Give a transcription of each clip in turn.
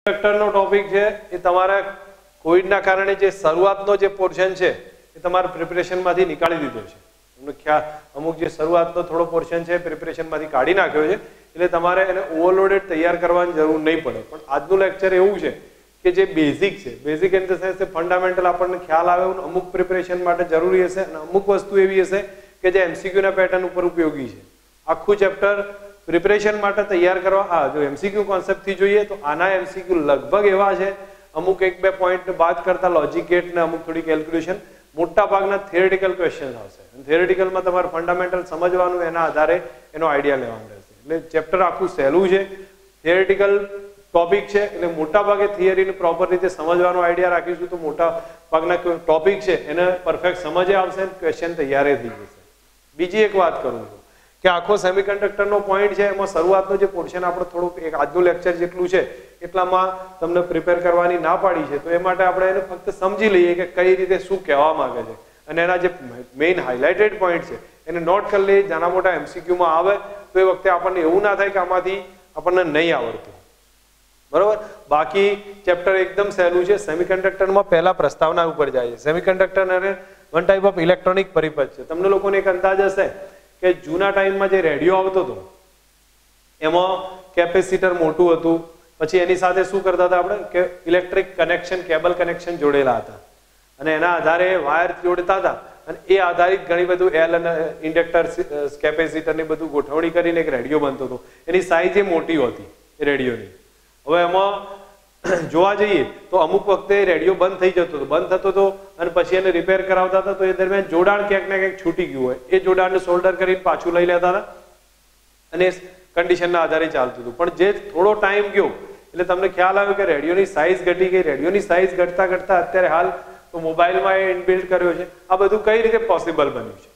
સેમિકન્ડક્ટરનો topic છે એ તમારા કોવિડના કારણે જે શરૂઆતનો જે પોર્શન છે એ તમારા પ્રિપરેશનમાંથી નીકાળી દીધો છે. તમને ખ્યાલ અમુક જે શરૂઆતનો થોડો પોર્શન છે પ્રિપરેશનમાંથી કાઢી નાખ્યો છે એટલે તમારે એને ઓવરલોડેડ તૈયાર કરવાની જરૂર નહીં પડે. પણ આજનું લેક્ચર એવું છે કે જે બેઝિક છે, basic in the sense fundamental આપણને ખ્યાલ આવે એવું અમુક પ્રિપરેશન માટે જરૂરી હશે અને અમુક વસ્તુ એવી હશે કે જે એમસીક્યુના પેટર્ન ઉપર ઉપયોગી છે. આખું ચેપ્ટર પ્રિપરેશન માટે તૈયાર કરવા જો એમસીક્યુ કોન્સેપ્ટથી જોઈએ તો આના એમસીક્યુ લગભગ એવા છે, અમુક એક બે પોઈન્ટ બાદ કરતા લોજિક ગેટ ને અમુક થોડી કેલ્ક્યુલેશન, મોટા ભાગના થિયરેટિકલ ક્વેશ્ચન આવશે. થિયરેટિકલમાં તમારે ફંડામેન્ટલ સમજવાનું, એના આધારે એનો આઈડિયા લેવાનો રહેશે. એટલે ચેપ્ટર આખું સહેલું છે, થિયરેટિકલ ટોપિક છે એટલે મોટા ભાગે થિયરીને પ્રોપર રીતે સમજવાનો આઈડિયા રાખીશું તો મોટા ભાગના ટોપિક છે એને પરફેક્ટ સમજ આવશે અને ક્વેશ્ચન તૈયાર થઈ જશે. બીજી એક વાત કરું છું કે આખો સેમિકન્ડક્ટરનો પોઈન્ટ છે એમાં શરૂઆતનો જે પોર્શન આપણે થોડુંક એક આજનું લેક્ચર જેટલું છે એટલામાં તમને પ્રિપેર કરવાની ના પાડી છે, તો એ માટે આપણે એને ફક્ત સમજી લઈએ કે કઈ રીતે શું કહેવા માંગે છે અને એના જે મેઇન હાઇલાઇટેડ પોઈન્ટ છે એને નોટ કરી લઈએ. નાના મોટા એમસીક્યુમાં આવે તો એ વખતે આપણને એવું ના થાય કે આમાંથી આપણને નહીં આવડતું. બરોબર. બાકી ચેપ્ટર એકદમ સહેલું છે. સેમિકન્ડક્ટરમાં પહેલા પ્રસ્તાવના ઉપર જાય છે. સેમિકન્ડક્ટર અને વન ટાઈપ ઓફ ઇલેક્ટ્રોનિક પરિપથ છે. તમને લોકોને એક અંદાજ હશે કે જૂના ટાઈમમાં જે રેડિયો આવતો હતો એમાં કેપેસિટર મોટું હતું, પછી એની સાથે શું કરતા હતા આપણે કે ઇલેક્ટ્રિક કનેક્શન, કેબલ કનેક્શન જોડેલા હતા અને એના આધારે વાયર જોડતા હતા અને એ આધારિત ઘણી બધું એલ અને ઇન્ડક્ટર કેપેસિટર ની બધું ગોઠવણી કરીને એક રેડિયો બનતો હતો. એની સાઇઝ એ મોટી હતી એ રેડિયોની. હવે એમાં જોવા જઈએ તો અમુક વખતે રેડિયો બંધ થઈ જતો હતો, બંધ થતો હતો અને પછી એને રિપેર કરાવતા હતા તો એ દરમિયાન જોડાણ ક્યાંક ને ક્યાંક છૂટી ગયું હોય એ જોડાણને સોલ્ડર કરીને પાછું લઈ લેતા હતા અને કન્ડિશનના આધારે ચાલતું હતું. પણ જે થોડો ટાઈમ ગયો એટલે તમને ખ્યાલ આવ્યો કે રેડિયોની સાઇઝ ઘટી ગઈ. રેડિયોની સાઇઝ ઘટતા ઘટતા અત્યારે હાલ તો મોબાઈલમાં એ ઇનબિલ્ટ કર્યો છે. આ બધું કઈ રીતે પોસિબલ બન્યું છે?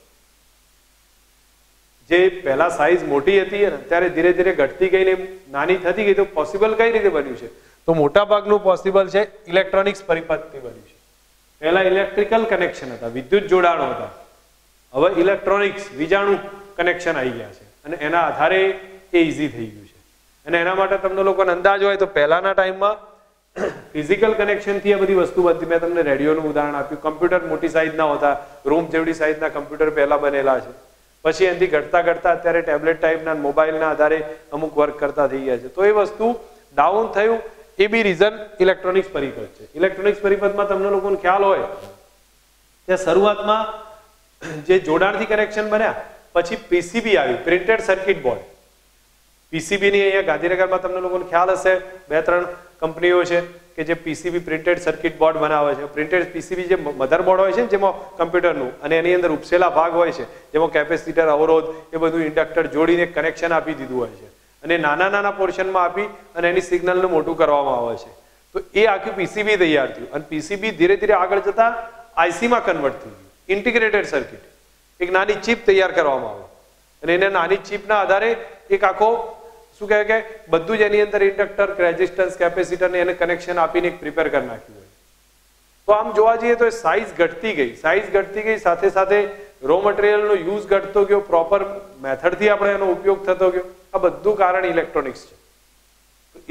જે પહેલા સાઇઝ મોટી હતી અને અત્યારે ધીરે ધીરે ઘટતી ગઈ ને નાની થતી ગઈ, તો પોસિબલ કઈ રીતે બન્યું છે? તો મોટા ભાગનું પોસિબલ છે ઇલેક્ટ્રોનિક્સ પરિપથથી બન્યું છે. પહેલા ઇલેક્ટ્રિકલ કનેક્શન હતા, વિદ્યુત જોડાણો હતા. હવે ઇલેક્ટ્રોનિક્સ વીજાણુ કનેક્શન આવી ગયા છે અને એના આધારે એ ઈઝી થઈ ગયું છે. અને એના માટે તમને લોકોને અંદાજ હોય તો પહેલાના ટાઈમમાં ફિઝિકલ કનેક્શનથી આ બધી વસ્તુ બનતી. મેં તમને રેડિયોનું ઉદાહરણ આપ્યું. કમ્પ્યુટર મોટી સાઇઝના હોતા, રૂમ જેવડી સાઇઝના કમ્પ્યુટર પહેલા બનેલા છે. પછી એનાથી ઘટતા ઘટતા અત્યારે ટેબ્લેટ ટાઈપના મોબાઈલના આધારે અમુક વર્ક કરતા થઈ ગયા છે. તો એ વસ્તુ ડાઉન થયું એ બી રીઝન ઇલેક્ટ્રોનિક્સ પરિપથ છે. ઇલેક્ટ્રોનિક્સ પરિપથમાં તમને લોકોને ખ્યાલ હોય કે શરૂઆતમાં જે જોડાણથી કનેક્શન બન્યા પછી પીસીબી આવ્યું, પ્રિન્ટેડ સર્કિટ બોર્ડ. પીસીબીની અહીંયા ગાંધીનગરમાં તમને લોકોને ખ્યાલ હશે 2-3 કંપનીઓ છે કે જે પીસીબી પ્રિન્ટેડ સર્કિટ બોર્ડ બનાવે છે. પ્રિન્ટેડ પીસીબી જે મધરબોર્ડ હોય છે ને જેમાં કમ્પ્યુટરનું અને એની અંદર ઉપસેલા ભાગ હોય છે જેમાં કેપેસિટર, અવરોધ એ બધું ઇન્ડક્ટર જોડીને કનેક્શન આપી દીધું હોય છે અને નાના નાના પોર્શનમાં આપી અને એની સિગ્નલને મોટું કરવામાં આવે છે. તો એ આખી પીસીબી તૈયાર થયું અને પીસીબી ધીરે ધીરે આગળ જતા આઈસીમાં કન્વર્ટ થયું, ઇન્ટિગ્રેટેડ સર્કિટ. એક નાની ચિપ તૈયાર કરવામાં આવે અને એને નાની ચિપના આધારે એક આખો શું કહેવાય કે બધું જ એની અંદર ઇન્ડક્ટર, રેઝિસ્ટન્સ, કેપેસિટર ને એને કનેક્શન આપીને એક પ્રિપેર કરી નાખ્યું હોય. તો આમ જોવા જઈએ તો સાઇઝ ઘટતી ગઈ, સાઇઝ ઘટતી ગઈ, સાથે સાથે રો મટીરિયલનો યુઝ ઘટતો ગયો, પ્રોપર મેથડથી આપણે એનો ઉપયોગ થતો ગયો. આ બધું કારણ ઇલેક્ટ્રોનિક્સ છે.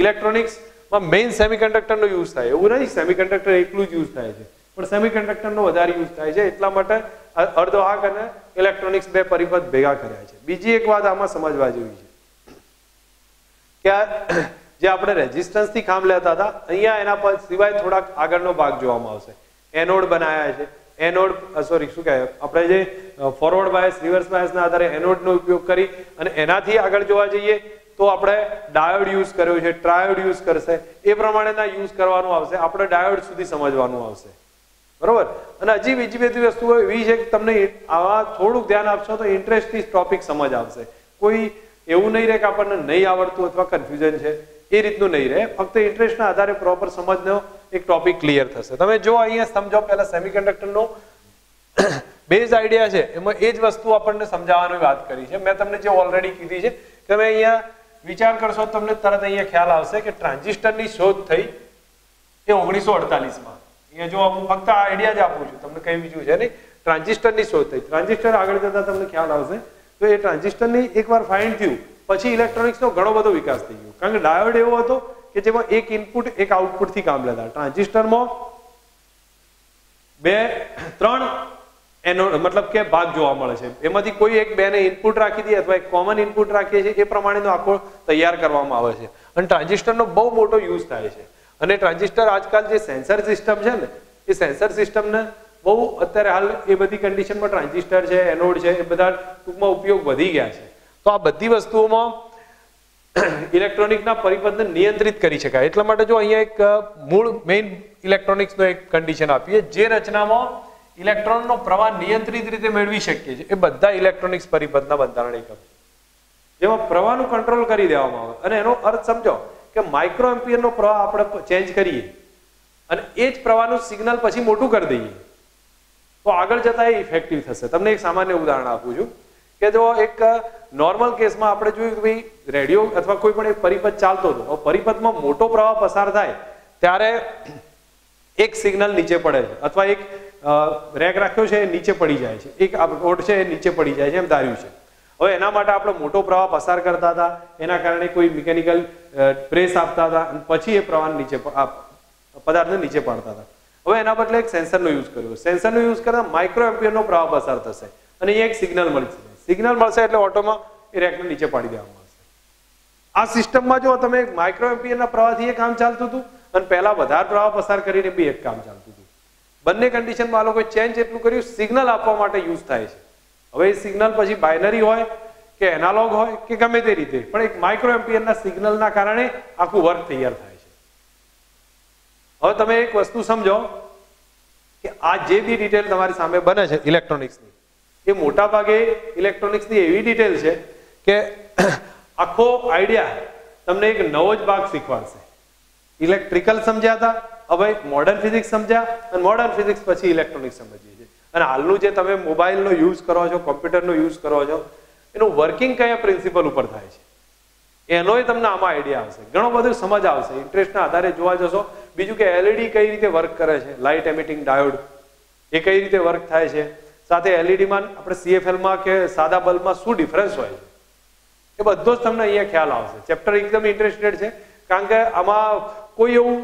ઇલેક્ટ્રોનિક્સમાં મેઇન સેમિકન્ડક્ટરનો યુઝ થાય એવું નથી સેમિકન્ડક્ટર એકલું જ યુઝ થાય છે, પણ સેમિકન્ડક્ટરનો વધારે યુઝ થાય છે. એટલા માટે અર્ધવાહક અને ઇલેક્ટ્રોનિક્સ બે પરિપથ ભેગા કર્યા છે. બીજી એક વાત આમાં સમજવા જેવી છે કે જે આપણે રેઝિસ્ટન્સથી કામ લેતા હતા અહીંયા એના પર સિવાય થોડાક આગળનો ભાગ જોવામાં આવશે. એનોડ બનાવ્યા છે. એનોડ સોરી શું કહેવાય આપણે જે ફોરવર્ડ બાયસ, રિવર્સ બાયસના આધારે એનોડનો ઉપયોગ કરી અને એનાથી આગળ જોવા જઈએ તો આપણે ડાયોડ યુઝ કર્યો છે, ટ્રાયોડ યુઝ કરશે, એ પ્રમાણેના યુઝ કરવાનું આવશે. આપણે ડાયોડ સુધી સમજવાનું આવશે. બરોબર. અને હજી બીજી બધી વસ્તુઓ એવી છે કે તમને આવા થોડુંક ધ્યાન આપશો તો ઇન્ટરેસ્ટથી ટોપિક સમજ આવશે. કોઈ એવું નહીં રહે કે આપણને નહીં આવડતું અથવા કન્ફ્યુઝન છે, એ રીતનું નહીં રહે. ફક્ત ઇન્ટરેસ્ટના આધારે પ્રોપર સમજનો એક ટોપિક ક્લિયર થશે. તમે જો અહીંયા સમજો પહેલા સેમિકન્ડક્ટરનો બેઝ આઈડિયા છે એમાં એ જ વસ્તુ આપણને સમજાવવાની વાત કરી છે. મેં તમને જે ઓલરેડી કીધી છે કે તમે અહીંયા વિચાર કરશો તમને તરત અહીંયા ખ્યાલ આવશે કે ટ્રાન્ઝિસ્ટરની શોધ થઈ એ 1948માં. અહીંયા જો હું ફક્ત આ આઈડિયા જ આપું છું, તમને કઈ બીજું છે નહીં. ટ્રાન્ઝિસ્ટરની શોધ થઈ, ટ્રાન્ઝિસ્ટર આગળ જતા તમને ખ્યાલ આવશે. તો એ ટ્રાન્ઝિસ્ટરની એકવાર ફાઇન્ડ થયું પછી ઇલેક્ટ્રોનિક્સનો ઘણો બધો વિકાસ થઈ ગયો. કારણ કે ડાયોડ એવો હતો કે જેમાં એક ઇનપુટ એક આઉટપુટ થી કામ લેતા. ટ્રાન્ઝિસ્ટરમાં 3 એનોડ મતલબ કે ભાગ જોવા મળે છે. એમાંથી કોઈ એક બેને ઇનપુટ રાખી દઈએ અથવા એક કોમન ઇનપુટ રાખીએ છીએ, એ પ્રમાણેનો આખો તૈયાર કરવામાં આવે છે. અને ટ્રાન્ઝિસ્ટરનો બહુ મોટો યુઝ થાય છે. અને ટ્રાન્ઝિસ્ટર આજકાલ જે સેન્સર સિસ્ટમ છે ને, એ સેન્સર સિસ્ટમને બહુ અત્યારે હાલ એ બધી કન્ડિશનમાં ટ્રાન્ઝિસ્ટર છે, એનોડ છે, એ બધા ટૂંકમાં ઉપયોગ વધી ગયા છે. તો આ બધી વસ્તુઓમાં ઇલેક્ટ્રોનિકના પરિપથને નિયંત્રિત કરી શકાય. એટલા માટે જો અહીંયા એક મૂળ મેઇન ઇલેક્ટ્રોનિક્સનો એક કન્ડિશન આપીએ, જે રચનામાં ઇલેક્ટ્રોનનો પ્રવાહ નિયંત્રિત રીતે મેળવી શકીએ છીએ, એ બધા ઇલેક્ટ્રોનિક્સ પરિપથના બંધારણ એકમ છે, જેમાં પ્રવાહનું કંટ્રોલ કરી દેવામાં આવે. અને એનો અર્થ સમજો કે માઇક્રો એમ્પિયરનો પ્રવાહ આપણે ચેન્જ કરીએ અને એ જ પ્રવાહનું સિગ્નલ પછી મોટું કરી દઈએ, તો આગળ જતા એ ઇફેક્ટિવ થશે. તમને એક સામાન્ય ઉદાહરણ આપું છું કે જો એક નોર્મલ કેસમાં આપણે જોયું કે ભાઈ રેડિયો અથવા કોઈ પણ એક પરિપથ ચાલતો હતો, પરિપથમાં મોટો પ્રવાહ પસાર થાય ત્યારે એક સિગ્નલ નીચે પડે છે, અથવા એક રેક રાખ્યો છે એ નીચે પડી જાય છે, એક બોર્ડ છે એ નીચે પડી જાય છે એમ ધાર્યું છે. હવે એના માટે આપણે મોટો પ્રવાહ પસાર કરતા હતા, એના કારણે કોઈ મિકેનિકલ પ્રેસ આપતા હતા અને પછી એ પ્રવાહ નીચે પદાર્થને નીચે પાડતા હતા. હવે એના બદલે એક સેન્સરનો યુઝ કર્યો. સેન્સરનો યુઝ કરતા માઇક્રો એમ્પિયરનો પ્રવાહ પસાર થશે અને એક સિગ્નલ મળશે. સિગ્નલ મળશે એટલે ઓટોમાં એ રેકને નીચે પાડી દેવામાં આવશે. આ સિસ્ટમમાં જો તમે માઇક્રો એમ્પિયરના પ્રવાહથી એ કામ ચાલતું હતું અને પહેલા વધારે પ્રવાહ પસાર કરીને બી એક કામ ચાલતું હતું. બંને કન્ડિશનમાં આ લોકોએ ચેન્જ એટલું કર્યું, સિગ્નલ આપવા માટે યુઝ થાય છે. હવે એ સિગ્નલ પછી બાઇનરી હોય કે એનાલોગ હોય કે ગમે તે રીતે, પણ એક માઇક્રો એમ્પિયરના સિગ્નલના કારણે આખું વર્ક તૈયાર થાય છે. હવે તમે એક વસ્તુ સમજો કે આ જે બી ડિટેલ તમારી સામે બને છે ઇલેક્ટ્રોનિક્સની, એ મોટા ભાગે ઇલેક્ટ્રોનિક્સની એવી ડિટેલ છે કે આખો આઈડિયા તમને એક નવો જ ભાગ શીખવાડશે. ઇલેક્ટ્રિકલ સમજ્યા હતા, હવે મોડર્ન ફિઝિક્સ સમજ્યા, અને મોડર્ન ફિઝિક્સ પછી ઇલેક્ટ્રોનિક્સ સમજીએ છીએ. અને હાલનું જે તમે મોબાઈલનો યુઝ કરો છો, કોમ્પ્યુટરનો યુઝ કરો છો, એનું વર્કિંગ કયા પ્રિન્સિપલ ઉપર થાય છે એનોય તમને આમાં આઈડિયા આવશે. ઘણો બધું સમજ આવશે, ઇન્ટરેસ્ટના આધારે જોવા જશો. બીજું કે એલઈડી કઈ રીતે વર્ક કરે છે, લાઇટ એમિટિંગ ડાયોડ એ કઈ રીતે વર્ક થાય છે, સાથે એલઈડીમાં આપણે સીએફએલમાં કે સાદા બલ્બમાં શું ડિફરન્સ હોય છે, એ બધો જ તમને અહીંયા ખ્યાલ આવશે. ચેપ્ટર એકદમ ઇન્ટરેસ્ટેડ છે, કારણ કે આમાં કોઈ એવું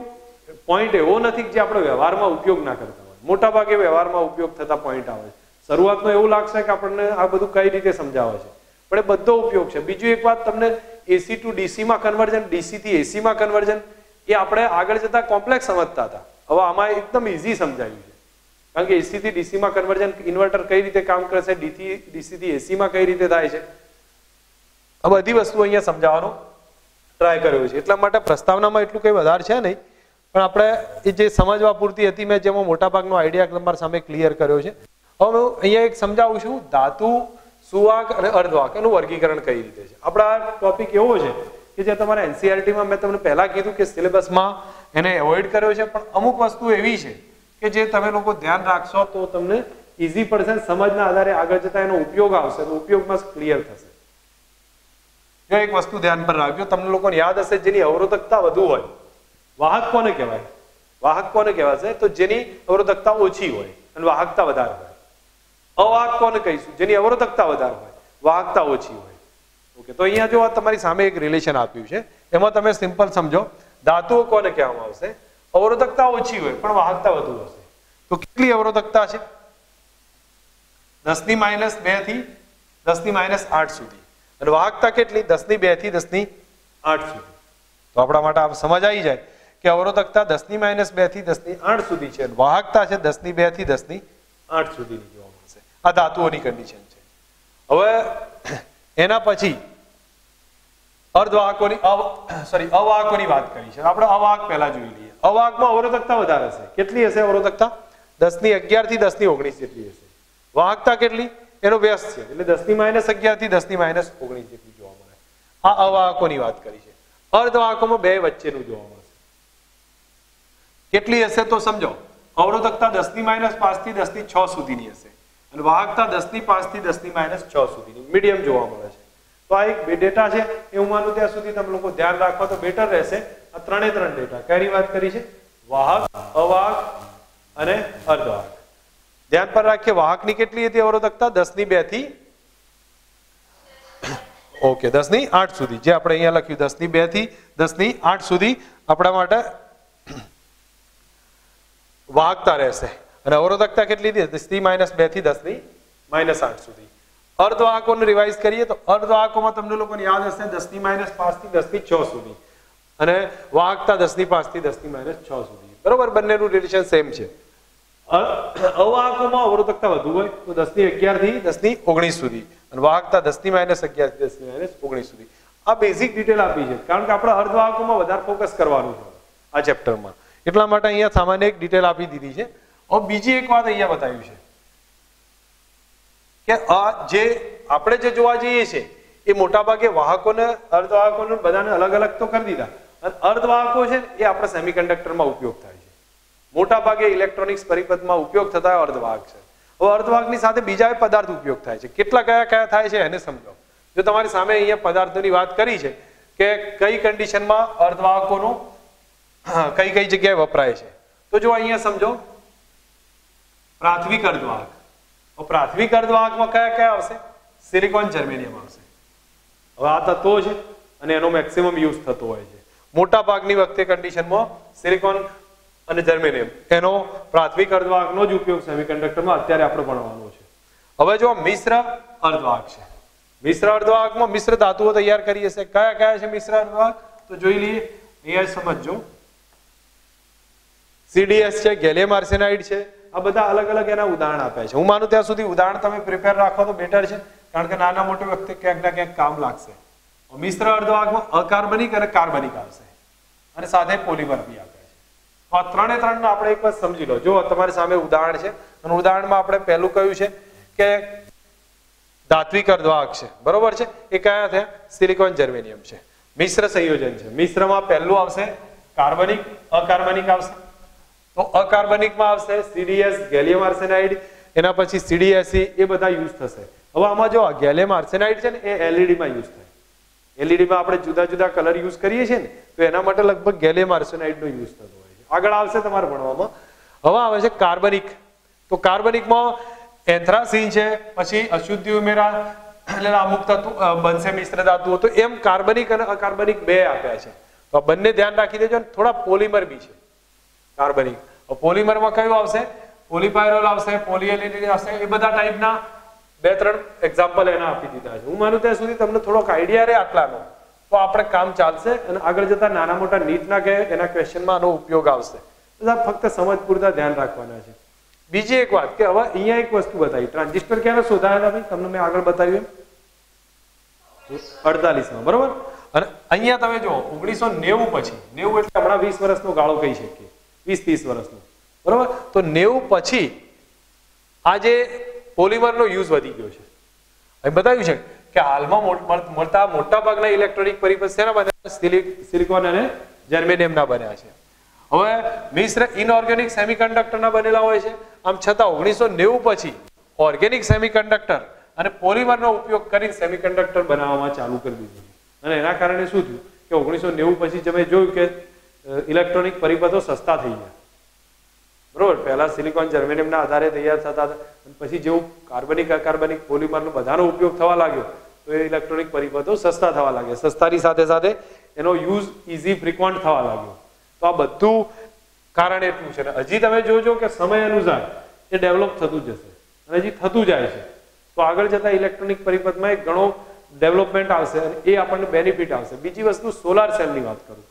પોઈન્ટ એવો નથી જે આપણે વ્યવહારમાં ઉપયોગ ના કરતા હોય. મોટા ભાગે વ્યવહારમાં ઉપયોગ થતા પોઈન્ટ આવે છે. શરૂઆતમાં એવું લાગશે કે આપણને આ બધું કઈ રીતે સમજાવે છે, પણ એ બધો ઉપયોગ છે. બીજું એક વાત, તમને એસી ટુ ડીસીમાં કન્વર્ઝન, ડીસી થી એસીમાં કન્વર્ઝન, એ આપણે આગળ જતા કોમ્પ્લેક્સ સમજતા હતા, હવે આમાં એકદમ ઇઝી સમજાયું છે. કારણ કે એસી થી ડીસીમાં કન્વર્ઝન, ઇન્વર્ટર કઈ રીતે કામ કરશે, ડીસી થી એસીમાં કઈ રીતે થાય છે, આ બધી વસ્તુ અહીંયા સમજાવવાનો ટ્રાય કર્યો છે. એટલા માટે પ્રસ્તાવનામાં એટલું કંઈ વધારે છે નહીં, પણ આપણે એ જે સમજવા પૂરતી હતી મેં જેમાં મોટાભાગનો આઈડિયા તમારા સામે ક્લિયર કર્યો છે. હવે હું અહીંયા એક સમજાવું છું, ધાતુ, સુવાહક અને અર્ધવાહક એનું વર્ગીકરણ કઈ રીતે છે. આપણા ટોપિક એવો છે કે જે તમારા એનસીઆરટીમાં મેં તમને પહેલા કીધું કે સિલેબસમાં એને એવોઇડ કર્યો છે, પણ અમુક વસ્તુ એવી છે કે જે તમે લોકો ધ્યાન રાખશો તો તમને ઇઝી પડશે, સમજના આધારે આગળ જતા એનો ઉપયોગ આવશે, તો ઉપયોગમાં ક્લિયર થશે. જો એક વસ્તુ ધ્યાન પર રાખજો, તમને લોકોને યાદ હશે, જેની અવરોધકતા વધુ હોય, વાહક કોને કહેવાય? વાહક કોને કહેવાશે? તો જેની અવરોધકતા ઓછી હોય અને વાહકતા વધારે હોય. અવાહક કોને કહીશું? જેની અવરોધકતા વધારે હોય, વાહકતા ઓછી હોય. ઓકે, તો અહીંયા જો તમારી સામે એક રિલેશન આપ્યું છે, એમાં તમે સિમ્પલ સમજો, ધાતુઓ કોને કહેવામાં આવશે? અવરોધકતા ઓછી હોય પણ વાહકતા વધુ હશે. તો કેટલી અવરોધકતા છે? 10⁻² થી 10⁻8 સુધી. અને વાહકતા કેટલી? 10⁻2 થી 10⁻8 સુધી. તો આપણા માટે આમ સમજ આવી જાય કે અવરોધકતા 10⁻2 થી 10⁻8 સુધી છે, વાહકતા છે 10⁻2 થી 10⁻8 સુધીની જોવા મળશે. આ ધાતુઓની કન્ડિશન છે. હવે એના પછી અવાહકોની વાત કરી છે. આપણે અવાહક પહેલા જોઈ લઈએ. અવાહકમાં અવરોધકતા વધારે હશે. કેટલી હશે અવરોધકતા? 10⁻11 થી 10⁻19 જેટલી હશે. વાહકતા કેટલી? એનો વ્યસ્ત છે એટલે 10⁻11 થી 10⁻19 જેટલી જોવા મળે. આ અવાહકોની વાત કરી છે. અર્ધવાહકોમાં બે વચ્ચેનું જોવા મળશે. કેટલી હશે તો સમજો, અવરોધકતા 10⁻5 થી 10⁻6 સુધીની હશે અને વાહકતા 10⁻5 થી 10⁻6 સુધીની મીડિયમ જોવા મળે છે. તો આ એક બે ડેટા છે, એ હું માનું ત્યાં સુધી તમે લોકો ધ્યાન રાખવા તો બેટર રહેશે. આ ત્રણે ત્રણ ડેટા કઈની વાત કરી છે? વાહક, અવાહક અને અર્ધવાહક. ધ્યાન પર રાખીએ, વાહકની કેટલી હતી અવરોધકતા? 10⁻2 થી ઓકે 10^8 સુધી, જે આપણે અહીંયા લખ્યું 10^2 થી 10^8 સુધી આપણા માટે વાહકતા રહેશે. અને અવરોધકતા કેટલી હતી? 10^-2 થી 10^-8 સુધી. અર્ધવાહકોને રિવાઇઝ કરીએ તો અર્ધવાહકોમાં તમને લોકોને યાદ હશે 10^-5 થી 10^6 સુધી અને વાહકતા 10^5 થી 10^-6 સુધી. બરોબર, બંનેનું રિલેશન સેમ છે. અવાહકોમાં અવરોધકતા વધુ હોય તો 10^11 થી 10^19 સુધી અને વાહકતા 10^-11 થી 10^-19 સુધી. આ બેઝિક ડિટેલ આપી છે કારણ કે આપણે અર્ધવાહકોમાં વધારે ફોકસ કરવાનું છે આ ચેપ્ટરમાં, એટલા માટે અહીંયા સામાન્ય એક ડિટેલ આપી દીધી છે. હવે બીજી એક વાત અહીંયા બતાવ્યું છે કે જે આપણે જે જોવા જઈએ છે એ મોટા ભાગે વાહકોને અર્ધવાહકોને બધાને અલગ અલગ તો કરી દીધા, અને અર્ધવાહકો છે એ આપણે સેમિકન્ડક્ટરમાં ઉપયોગ થાય છે. મોટા ભાગે ઇલેક્ટ્રોનિક્સ પરિપથમાં ઉપયોગ થતા અર્ધવાહક છે. હવે અર્ધવાહકની સાથે બીજા પદાર્થ ઉપયોગ થાય છે. કેટલા કયા કયા થાય છે એને સમજો. જો તમારી સામે અહીંયા પદાર્થોની વાત કરી છે કે કઈ કન્ડિશનમાં અર્ધવાહકોનો કઈ કઈ જગ્યાએ વપરાય છે, તો જો અહીંયા સમજો પ્રાથમિક અર્ધવાહક. પ્રાથમિક અર્ધવાહકમાં કયા કયા આવશે? સિલિકોન, જર્મેનિયમ આવશે. હવે આ તત્વો છે અને એનો મેક્સિમમ યુઝ થતો હોય છે. મોટા ભાગની વખતે કન્ડિશનમાં સિલિકોન અને જર્મેનિયમ એનો પ્રાથમિક અર્ધવાહકનો જ ઉપયોગ સેમિકન્ડક્ટરમાં અત્યારે આપણે ભણવાનો છે. હવે જો મિશ્ર અર્ધવાહક છે, મિશ્ર અર્ધવાહકમાં મિશ્ર ધાતુઓ તૈયાર કરીએ છીએ. કયા કયા છે મિશ્ર અર્ધવાહક? તો જોઈ લઈએ. અહીંયા સમજજો, CDS છે, ગેલિયમ આર્સેનાઇડ છે, આ બધા અલગ અલગ એના ઉદાહરણ આપ્યા છે. હું માનું ત્યાં સુધી ઉદાહરણ તમે પ્રિપેર રાખો તો બેટર છે, કારણ કે નાના મોટી વખતે ક્યાંક ના ક્યાંક કામ લાગશે. મિશ્ર અર્ધવાહકમાં અકાર્બનિક અને કાર્બનિક આવશે અને સાથે પોલિમર બી આપે છે. આ ત્રણે ત્રણ આપણે એક વાર સમજી લો. જો તમારી સામે ઉદાહરણ છે અને ઉદાહરણમાં આપણે પહેલું કયું છે કે ધાત્વિક અર્ધવાહક છે, બરોબર છે. એ કયા થયા? સિલિકોન, જર્મેનિયમ છે. મિશ્ર સંયોજન છે. મિશ્રમાં પહેલું આવશે કાર્બનિક, અકાર્બનિક આવશે. તો અકાર્બનિકમાં આવશે CDS, ગેલિયમ આર્સેનાઇડ, એના પછી CDSE, એ બધા યુઝ થશે. હવે આમાં જો ગેલિયમ આર્સેનાઇડ છે ને એ LED માં યુઝ થાય. LED માં આપણે જુદા જુદા કલર યુઝ કરીએ છીએ ને, તો એના માટે લગભગ ગેલિયમ આર્સેનાઇડ નો યુઝ થતો હોય છે. આગળ આવશે તમારે ભણવામાં. હવે આવે છે કાર્બનિક. તો કાર્બનિકમાં એન્થ્રાસીન છે, પછી અશુદ્ધિ ઉમેરા એટલે અમુક તત્વો બનશે મિશ્ર ધાતુઓ. તો એમ કાર્બનિક અને અકાર્બનિક બે આપ્યા છે. તો આ બંને ધ્યાન રાખી દેજો. થોડા પોલિમર બી છે કાર્બનિક. પોલિમરમાં કયું આવશે? પોલીપાયરોલ આવશે, પોલીએથિલીન આવશે. એ બધા ટાઈપના બે ત્રણ એક્ઝામ્પલ એના આપી દીધા છે. હું માનું ત્યાં સુધી તમને થોડોક આઈડિયા રહે આટલાનો, તો આપણે કામ ચાલશે અને આગળ જતા નાના મોટા નીટના કે એના ક્વેશ્ચનમાં આનો ઉપયોગ આવશે. ફક્ત સમજ પૂરતા ધ્યાન રાખવાના છે. બીજી એક વાત કે હવે અહીંયા એક વસ્તુ બતાવી, ટ્રાન્ઝિસ્ટર ક્યારે શોધાયા હતા ભાઈ? તમને મેં આગળ બતાવ્યું 48માં, બરોબર. અને અહીંયા તમે જો 1990 પછી, 90 એટલે હમણાં 20 વર્ષનો ગાળો કહી શકીએ, 20-30 વર્ષનો, બરોબર. તો 90 પછી આજે પોલિમરનો યુઝ વધી ગયો છે. અહીં બતાવ્યું છે કે હાલમાં મળતા મોટા ભાગના ઇલેક્ટ્રોનિક પરિપથ શેના બન્યા? સિલિકોન અને જર્મેનિયમના બન્યા છે. હવે મિશ્ર ઇનઓર્ગેનિક સેમિકન્ડક્ટરના બનેલા હોય છે. આમ છતાં 1990 પછી ઓર્ગેનિક સેમિકન્ડક્ટર અને પોલિમરનો ઉપયોગ કરીને સેમિકન્ડક્ટર બનાવવામાં ચાલુ કરી દીધું. અને એના કારણે શું થયું કે 1990 પછી તમે જોયું કે ઇલેક્ટ્રોનિક પરિપથો સસ્તા થઈ ગયા, બરોબર. પહેલા સિલિકોન, જર્મેનિયમના આધારે તૈયાર થતા હતા, પછી જેવું કાર્બનિક, અકાર્બનિક, પોલિમરનો બધાનો ઉપયોગ થવા લાગ્યો તો એ ઇલેક્ટ્રોનિક પરિપથો સસ્તા થવા લાગ્યા. સસ્તાની સાથે સાથે એનો યુઝ ઇઝી, ફ્રિકવન્ટ થવા લાગ્યો. તો આ બધું કારણ એટલું છે. હજી તમે જોજો કે સમય અનુસાર એ ડેવલપ થતું જશે અને હજી થતું જાય છે. તો આગળ જતા ઇલેક્ટ્રોનિક પરિપથમાં એક ઘણો ડેવલપમેન્ટ આવશે અને એ આપણને બેનિફિટ આવશે. બીજી વસ્તુ સોલાર સેલની વાત કરું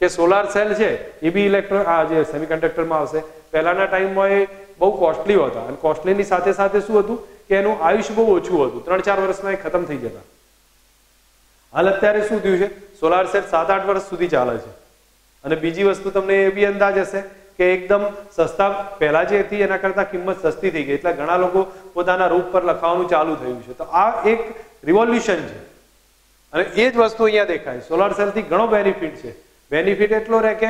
કે સોલાર સેલ છે એ બી આ જે સેમિકન્ડક્ટરમાં આવશે. પહેલાના ટાઈમમાં એ બહુ કોસ્ટલી હતા અને કોસ્ટલીની સાથે સાથે શું હતું કે એનું આયુષ્ય બહુ ઓછું હતું, 3-4 વર્ષમાં એ ખતમ થઈ જતા. હાલ અત્યારે શું થયું છે? સોલાર સેલ 7-8 વર્ષ સુધી ચાલે છે. અને બીજી વસ્તુ તમને એ બી અંદાજ હશે કે એકદમ સસ્તા પહેલા જે હતી એના કરતા કિંમત સસ્તી થઈ ગઈ, એટલે ઘણા લોકો પોતાના રૂપ પર લખાવવાનું ચાલુ થયું છે. તો આ એક રિવોલ્યુશન છે અને એ જ વસ્તુ અહીંયા દેખાય. સોલાર સેલથી ઘણો બેનિફિટ છે. બેનિફિટ એટલો રહે કે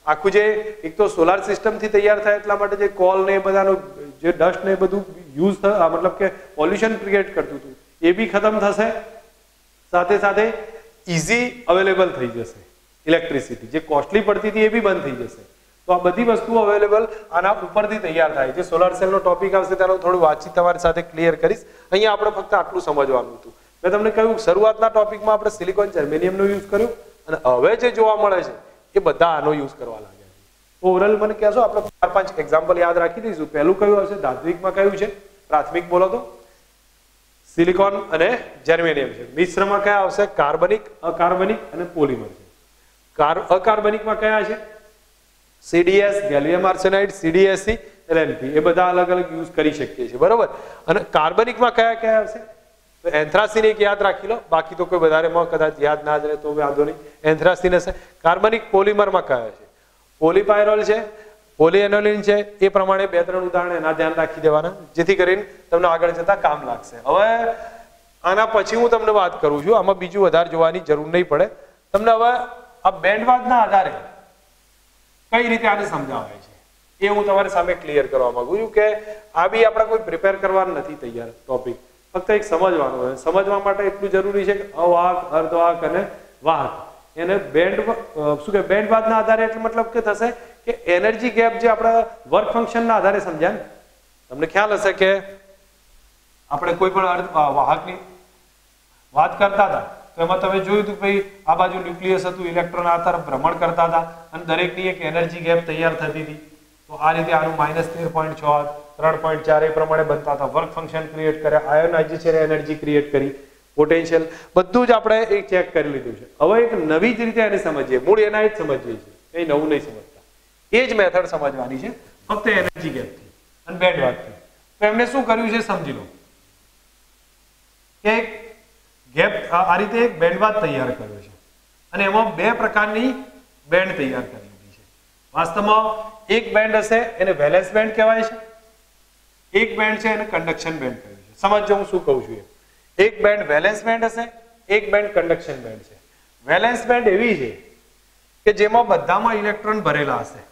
આખું જે એક તો સોલાર સિસ્ટમથી તૈયાર થાય એટલા માટે જે કોલ ને એ બધાનો જે ડસ્ટ ને એ બધું યુઝ મતલબ કે પોલ્યુશન ક્રિએટ કરતું હતું એ બી ખતમ થશે. સાથે સાથે ઇઝી અવેલેબલ થઈ જશે ઇલેક્ટ્રિસિટી. જે કોસ્ટલી પડતી હતી એ બી બંધ થઈ જશે. તો આ બધી વસ્તુઓ અવેલેબલ આના ઉપરથી તૈયાર થાય. જે સોલાર સેલનો ટોપિક આવશે તેનો થોડું વાતચીત તમારી સાથે ક્લિયર કરીશ. અહીંયા આપણે ફક્ત આટલું સમજવાનું હતું. મેં તમને કહ્યું શરૂઆતના ટોપિકમાં આપણે સિલિકોન જર્મેનિયમનો યુઝ કર્યો અને હવે જે જોવા મળે છે એ બધા આનો યુઝ કરવા લાગ્યા છે. ઓવરઓલ મને કહેશો આપણે 4-5 એક્ઝામ્પલ યાદ રાખી દઈશું. પહેલું કયું હશે? ધાત્વિકમાં કયું છે? પ્રાથમિક બોલો તો સિલિકોન અને જર્મેનિયમ છે. મિશ્રમાં કયા આવશે? કાર્બનિક, અકાર્બનિક અને પોલિમર છે. અકાર્બનિકમાં કયા છે? CDS, gallium arsenide, CDSC, LNP. એ બધા અલગ અલગ યુઝ કરી શકીએ છીએ, બરોબર. અને કાર્બનિકમાં કયા કયા આવશે? તો એન્થ્રાસીન એક યાદ રાખી લો, બાકી તો કોઈ વધારેમાં કદાચ યાદ ના જ રહે તો વાંધો નહીં. એન્થ્રાસીન હશે. કાર્બનિક પોલિમરમાં કયા છે? પોલીપાયરોલ છે, પોલીએનોલિન છે. એ પ્રમાણે 2-3 ઉદાહરણ એના ધ્યાન રાખી દેવાના, જેથી કરીને તમને આગળ જતા કામ લાગશે. હવે આના પછી હું તમને વાત કરું છું, આમાં બીજું વધારે જોવાની જરૂર નહીં પડે. તમને હવે આ બેન્ડવાદના આધારે કઈ રીતે આને સમજાવાય છે એ હું તમારી સામે ક્લિયર કરવા માંગુ છું કે આ બી આપણે કોઈ પ્રિપેર કરવાનું નથી તૈયાર ટોપિક, ફક્ત એક સમજવાનું હોય. સમજવા માટે એટલું જરૂરી છે કે અવાહક, અર્ધવાહક અને વાહક એને બેન્ડવાદના આધારે એટલે મતલબ કે થશે કે એનર્જી ગેપ જે આપણે વર્ક ફંક્શનના આધારે સમજ્યા ને, તમને ખ્યાલ હશે કે આપણે કોઈ પણ વાહકની વાત કરતા હતા તો એમાં તમે જોયું હતું ભાઈ આ બાજુ ન્યુક્લિયસ હતું, ઇલેક્ટ્રોન આ તરફ ભ્રમણ કરતા હતા અને દરેકની એક એનર્જી ગેપ તૈયાર થતી હતી. તો આ રીતે આનું -13.6, 3.4 એ પ્રમાણે બનતા હતા. વર્ક ફંક્શન ક્રિએટ કરે, આયોનાઇઝેશન એનર્જી ક્રિએટ કરી, પોટેન્શિયલ બધું જ આપણે એક ચેક કરી લીધું છે. હવે એક નવી જ રીતે એને સમજીએ, મૂળ એના જ સમજીએ છીએ, કંઈ નવું નહીં સમજતા. એ જ મેથડ સમજવાની છે ફક્ત એનર્જી ગેપથી અને બેન્ડવાદથી. તો એમને શું કર્યું છે સમજી લો કે ગેપ આ રીતે એક બેન્ડવાદ તૈયાર કર્યો છે અને એમાં 2 પ્રકારની બેન્ડ તૈયાર કરી લીધી છે. વાસ્તવમાં એક બેન્ડ હશે એને વેલેન્સ બેન્ડ કહેવાય છે, એક બેન્ડ છે એને કન્ડક્શન બેન્ડ કહ્યું છે. સમજો હું શું કહું છું એ. એક બેન્ડ વેલેન્સ બેન્ડ હશે, એક બેન્ડ કન્ડક્શન બેન્ડ છે. વેલેન્સ બેન્ડ એવી છે કે જેમાં બધામાં ઇલેક્ટ્રોન ભરેલા હશે,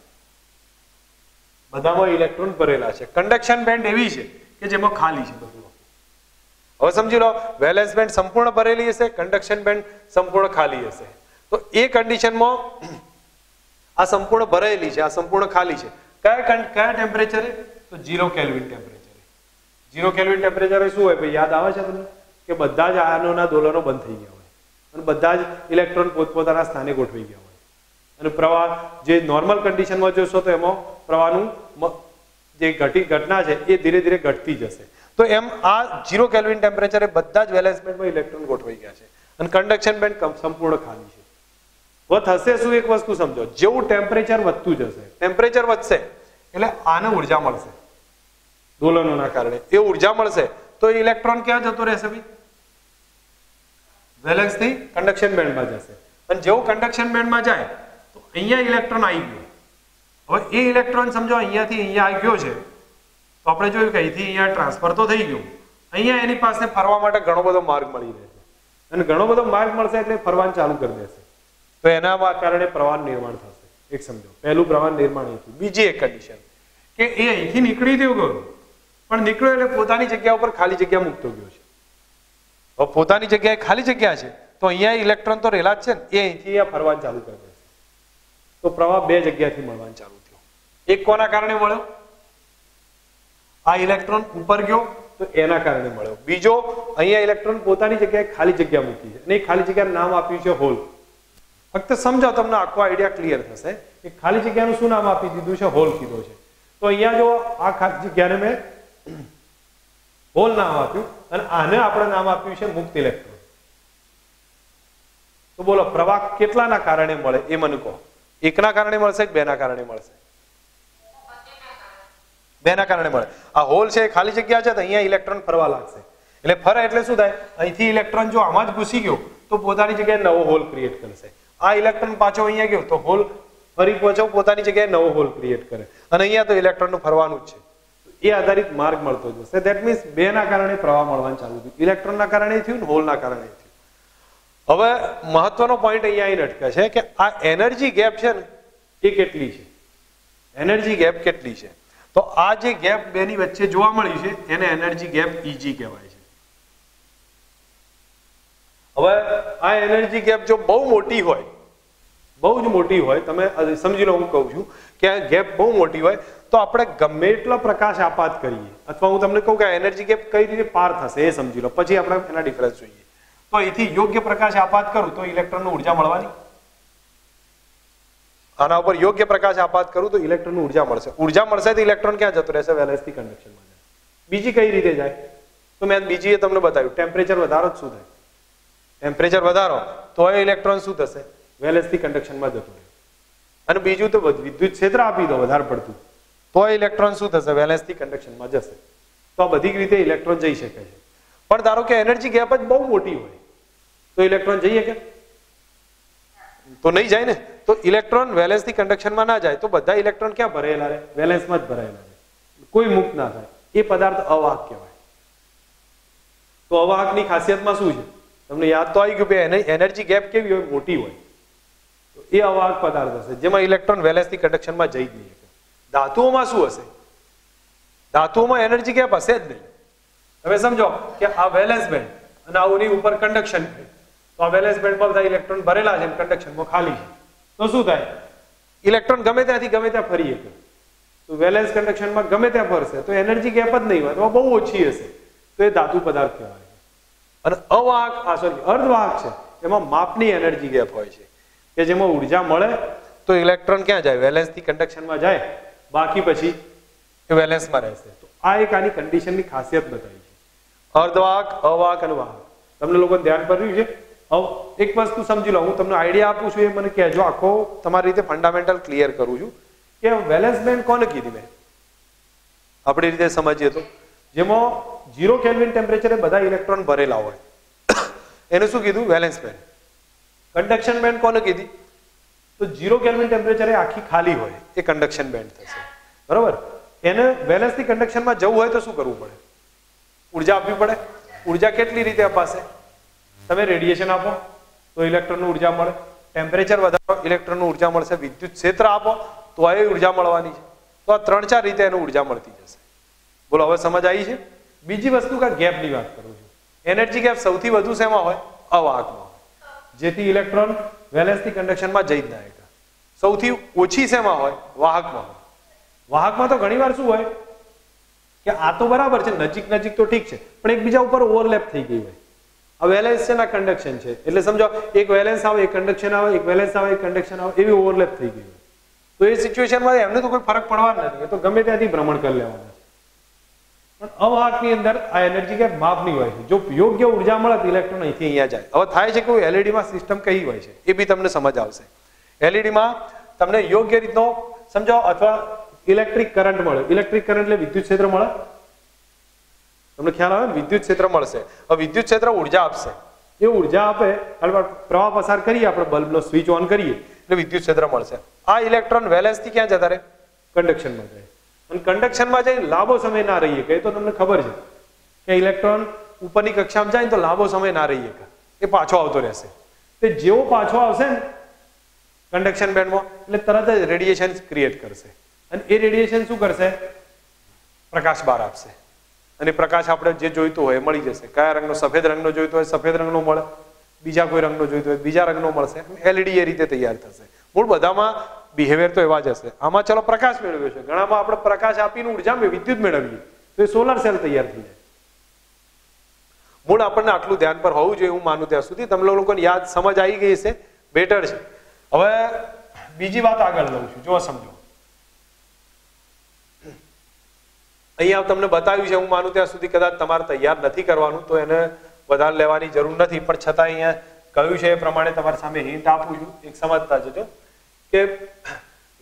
બધામાં ઇલેક્ટ્રોન ભરેલા છે. કન્ડક્શન બેન્ડ એવી છે કે જેમાં ખાલી છે બધું. હવે સમજી લો, વેલેન્સ બેન્ડ સંપૂર્ણ ભરેલી હશે, કન્ડક્શન બેન્ડ સંપૂર્ણ ખાલી હશે. તો એ કન્ડિશનમાં આ સંપૂર્ણ ભરેલી છે, આ સંપૂર્ણ ખાલી છે. કયા ટેમ્પરેચરે? તો 0 કેલ્વિન ટેમ્પરેચરે. 0 કેલ્વિન ટેમ્પરેચરે શું હોય ભાઈ? યાદ આવે છે તમને કે બધા જ આયનોના દોલનો બંધ થઈ ગયા હોય અને બધા જ ઇલેક્ટ્રોન પોતપોતાના સ્થાને ગોઠવાઈ ગયા હોય અને પ્રવાહ જે નોર્મલ કન્ડિશનમાં જોશો તો એમાં પ્રવાહનું જે ઘટના છે એ ધીરે ધીરે ઘટતી જશે. તો એમ આ 0 કેલ્વિન ટેમ્પરેચરે બધા જ વેલેન્સ બેન્ડમાં ઇલેક્ટ્રોન ગોઠવાઈ ગયા છે અને કન્ડક્શન બેન્ડ સંપૂર્ણ ખાલી છે. હવે થશે શું? એક વસ્તુ સમજો, જેવું ટેમ્પરેચર વધતું જશે, ટેમ્પરેચર વધશે એટલે આને ઉર્જા મળશે દોલનોના કારણે. એ ઉર્જા મળશે તો ઇલેક્ટ્રોન ક્યાં જતો રહેશે ભાઈ? વેલેન્સ થી કન્ડક્શન બેન્ડમાં જશે. અને જેવું કન્ડક્શન બેન્ડમાં જાય તો અહીંયા ઇલેક્ટ્રોન આવી ગયો. હવે એ ઇલેક્ટ્રોન સમજો અહીંયાથી અહીંયા આવી ગયો છે તો આપણે જોયું કે અહીંથી અહીંયા ટ્રાન્સફર તો થઈ ગયું. અહીંયા એની પાસે ફરવા માટે ઘણો બધો માર્ગ મળી રહેશે અને ઘણો બધો માર્ગ મળશે એટલે ફરવાનું ચાલુ કરી દેશે. તો એના કારણે પ્રવાહનું નિર્માણ થશે. એક સમજો, પહેલું પ્રવાહ નિર્માણ હતું. બીજી એક કન્ડિશન કે એ અહીંથી નીકળી ગયો પણ નીકળ્યો એટલે પોતાની જગ્યા ઉપર ખાલી જગ્યા મૂકતો ગયો છે. હવે પોતાની જગ્યાએ ખાલી જગ્યા છે તો અહીંયા ઇલેક્ટ્રોન તો રહેલા જ છે ને, એ અહીંથી અહીંયા ફરવાનું ચાલુ કરી દેશે. તો પ્રવાહ 2 જગ્યાથી મળવાનું ચાલુ થયો. એક કોના કારણે મળ્યો? આ ઇલેક્ટ્રોન ઉપર ગયો તો એના કારણે મળ્યો. બીજો, અહીંયા ઇલેક્ટ્રોન પોતાની જગ્યાએ ખાલી જગ્યા મૂકી છે અને એ ખાલી જગ્યાનું નામ આપ્યું છે હોલ. ફક્ત સમજો, તમને આખો આઈડિયા ક્લિયર થશે કે ખાલી જગ્યાનું શું નામ આપી દીધું છે? હોલ કીધો છે. તો અહીંયા જો આ ખાલી જગ્યાને મેં હોલ નામ આપ્યું અને આને આપણે નામ આપ્યું છે મુક્ત ઇલેક્ટ્રોન. તો બોલો પ્રવાહ કેટલાના કારણે મળે એ મને કહો. એકના કારણે મળશે કે 2ના કારણે મળશે? 2ના કારણે મળે. આ હોલ છે, ખાલી જગ્યા છે તો અહીંયા ઇલેક્ટ્રોન ફરવા લાગશે. એટલે ફરે એટલે શું થાય? અહીંથી ઇલેક્ટ્રોન જો આમાં જ ઘૂસી ગયો તો પોતાની જગ્યાએ નવો હોલ ક્રિએટ કરશે. આ ઇલેક્ટ્રોન પાછો અહીંયા ગયો તો હોલ ફરી પાછો પોતાની જગ્યાએ નવો હોલ ક્રિએટ કરે અને અહીંયા તો ઇલેક્ટ્રોનનું ફરવાનું જ છે. એ આધારિત માર્ગ મળતો જશે. ધેટ મીન્સ 2ના કારણે પ્રવાહ મળવાનું ચાલુ થયું. ઇલેક્ટ્રોનના કારણે થયું ને હોલના કારણે થયું. હવે મહત્વનો પોઈન્ટ અહીંયા આવીને અટકે છે કે આ એનર્જી ગેપ છે ને એ કેટલી છે? એનર્જી ગેપ કેટલી છે? તો આ જે ગેપ બેની વચ્ચે જોવા મળી છે એને એનર્જી ગેપ EG કહેવાય છે. હવે આ એનર્જી ગેપ જો બહુ મોટી હોય, બહુ જ મોટી હોય, તમે સમજી લો, હું કહું છું કે આ ગેપ બહુ મોટી હોય તો આપણે ગમે એટલો પ્રકાશ આપાત કરીએ અથવા હું તમને કહું કે એનર્જી ગેપ કઈ રીતે પાર થશે એ સમજી લો, પછી આપણે એના ડિફરન્સ જોઈએ. તો અહીંથી યોગ્ય પ્રકાશ આપાત કરું તો ઇલેક્ટ્રોનની ઉર્જા મળવાની. આના ઉપર યોગ્ય પ્રકાશ આપાત કરું તો ઇલેક્ટ્રોનની ઉર્જા મળશે. ઉર્જા મળશે તો ઇલેક્ટ્રોન ક્યાં જતો રહેશે? વેલેન્સથી કંડક્શનમાં જાય. બીજી કઈ રીતે જાય? તો મેં બીજી તમને બતાવ્યું, ટેમ્પરેચર વધારો જ શું થાય? ટેમ્પરેચર વધારો તો ઇલેક્ટ્રોન શું થશે? વેલેન્સથી કંડક્શનમાં જતો રહે. અને બીજું તો વિદ્યુત ક્ષેત્ર આપી દો વધારે પડતું તો ઇલેક્ટ્રોન શું થશે? વેલેન્સથી કંડક્શનમાં જશે. તો આ બધી રીતે ઇલેક્ટ્રોન જઈ શકે છે. પણ ધારો કે એનર્જી ગેપ જ બહુ મોટી હોય તો ઇલેક્ટ્રોન જઈએ કે? તો નહીં જાય ને. તો ઇલેક્ટ્રોન વેલેન્સથી કંડક્શનમાં ના જાય તો બધા ઇલેક્ટ્રોન ક્યાં ભરાયેલા રહે? વેલેન્સમાં જ ભરાયેલા રહે, કોઈ મુક્ત ના થાય. એ પદાર્થ અવાહક કહેવાય. તો અવાહકની ખાસિયતમાં શું છે? તમને યાદ તો આવી ગયું કે એનર્જી ગેપ કેવી હોય? મોટી હોય. તો એ અવાહક પદાર્થ હશે જેમાં ઇલેક્ટ્રોન વેલેન્સથી કંડક્શનમાં જઈ જ નહીં શકે. ધાતુઓમાં શું હશે? ધાતુઓમાં એનર્જી ગેપ હશે જ નહીં. હવે સમજો કે આ વેલેન્સ બેન્ડ અને આની ઉપર કંડક્શન બેન્ડ. તો આ વેલેન્સ બેન્ડમાં બધા ઇલેક્ટ્રોન ભરેલા છે, કંડક્શનમાં ખાલી છે. તો શું થાય? ઇલેક્ટ્રોન ગમે ત્યાંથી ગમે ત્યાં ફરી શકે. તો વેલેન્સ કંડક્શનમાં ગમે ત્યાં ફરશે તો એનર્જી ગેપ જ નહીં હોય, તો બહુ ઓછી હશે. તો એ ધાતુ પદાર્થ કહેવાય. અને અવાહક અર્ધવાહક છે એમાં માપની એનર્જી ગેપ હોય છે કે જેમાં ઉર્જા મળે તો ઇલેક્ટ્રોન ક્યાં જાય? વેલેન્સથી કંડક્શનમાં જાય, બાકી પછી એ વેલેન્સમાં રહેશે. તો આ એક આની કન્ડિશનની ખાસિયત બતાવી છે. અર્ધવાહક, અવાહક અને વાહક. તમને લોકોને ધ્યાન પડ્યું છે? હવે એક વસ્તુ સમજી લો, હું તમને આઈડિયા આપું છું એ મને કહેજો, આખો તમારી રીતે ફંડામેન્ટલ ક્લિયર કરું છું કે વેલેન્સ બેન્ડ કોને કીધી મેં? આપણી રીતે સમજીએ તો જેમાં 0 કેલ્વિન ટેમ્પરેચરે બધા ઇલેક્ટ્રોન ભરેલા હોય એને શું કીધું? Valence band. કંડક્શન બેન્ડ કોને કીધી? તો 0 કેલ્વિન ટેમ્પરેચરે આખી ખાલી હોય એ કંડક્શન બેન્ડ થશે. બરોબર? એને વેલેન્સથી કંડક્શનમાં જવું હોય તો શું કરવું પડે? ઉર્જા આપવી પડે. ઉર્જા કેટલી રીતે અપાશે? તમે રેડિયેશન આપો તો ઇલેક્ટ્રોનની ઉર્જા મળે, ટેમ્પરેચર વધારો ઇલેક્ટ્રોનની ઉર્જા મળશે, વિદ્યુત ક્ષેત્ર આપો તો એ ઉર્જા મળવાની છે. તો આ 3-4 રીતે એને ઉર્જા મળતી જશે. બોલો હવે સમજ આવી છે? બીજી વસ્તુ કે ગેપની વાત કરું છું. એનર્જી ગેપ સૌથી વધુ શેમાં હોય? અવાહકમાં હોય, જેથી ઇલેક્ટ્રોન વેલેન્સથી કંડક્શનમાં જઈ જ ના શકે. સૌથી ઓછી શેમાં હોય? વાહકમાં હોય. વાહકમાં તો ઘણીવાર શું હોય કે આ તો બરાબર છે, નજીક નજીક તો ઠીક છે, પણ એકબીજા ઉપર ઓવરલેપ થઈ ગઈ હોય. આ વેલેન્સ છે ને કંડક્શન છે, એટલે સમજો એક વેલેન્સ આવે, એક કંડક્શન આવે, એક વેલેન્સ આવે, એક કંડક્શન આવે, એવી ઓવરલેપ થઈ ગઈ હોય. તો એ સિચ્યુએશનમાં એમને તો કોઈ ફરક પડવાનો નથી, એ તો ગમે ત્યાંથી ભ્રમણ કરી લેવાના છે. પણ અવાહકની અંદર આ એનર્જી ગેપ માપની હોય છે. જો યોગ્ય ઉર્જા મળે તો ઇલેક્ટ્રોન અહીંથી અહીંયા જાય. હવે થાય છે કે એલઈડીમાં સિસ્ટમ કઈ હોય છે એ બી તમને સમજ આવશે. એલઈડીમાં તમને યોગ્ય રીતનો સમજો અથવા ઇલેક્ટ્રિક કરંટ મળે. ઇલેક્ટ્રિક કરંટ એટલે વિદ્યુત ક્ષેત્ર મળે. તમને ખ્યાલ આવે? વિદ્યુત ક્ષેત્ર મળશે. હવે વિદ્યુત ક્ષેત્ર ઉર્જા આપશે. એ ઉર્જા આપે, પ્રવાહ પસાર કરીએ, આપણે બલ્બનો સ્વિચ ઓન કરીએ એટલે વિદ્યુત ક્ષેત્ર મળશે. આ ઇલેક્ટ્રોન વેલેન્સથી ક્યાં જતા રહે? કંડક્શનમાં જાય. અને કંડક્શનમાં જઈ લાંબો સમય ના રહીએ કે, એ તો તમને ખબર છે કે ઇલેક્ટ્રોન ઉપરની કક્ષામાં જાય ને તો લાંબો સમય ના રહીએ કે એ પાછો આવતો રહેશે. તે જેવો પાછો આવશે ને કંડક્શન બેન્ડમાં એટલે તરત જ રેડિયેશન ક્રિએટ કરશે. અને એ રેડિયેશન શું કરશે? પ્રકાશ બહાર આપશે. અને પ્રકાશ આપણે જે જોઈતો હોય મળી જશે. કયા રંગનો? સફેદ રંગનો જોઈતો હોય સફેદ રંગનો મળે, બીજા કોઈ રંગનો જોઈતો હોય બીજા રંગનો મળશે. એલઈડી એ રીતે તૈયાર થશે. મૂળ બધામાં બિહેવિયર તો એવા જ હશે. આમાં ચલો પ્રકાશ મેળવ્યો છે, ઘણામાં આપણે પ્રકાશ આપીને ઉર્જા વિદ્યુત મેળવીએ તો એ સોલર સેલ તૈયાર થઈ જાય. મૂળ આપણને આટલું ધ્યાન પર હોવું જોઈએ, હું માનું ત્યાં સુધી. તમને લોકોને યાદ સમજ આવી ગઈ છે, બેટર છે. હવે બીજી વાત આગળ લઉં છું, જો સમજો. અહીંયા તમને બતાવ્યું છે, હું માનું ત્યાં સુધી કદાચ તમારે તૈયાર નથી કરવાનું તો એને વધારે લેવાની જરૂર નથી, પણ છતાં અહીંયા કહ્યું છે એ પ્રમાણે તમારી સામે હિન્ટ આપું છું. એક સમજતા જજો કે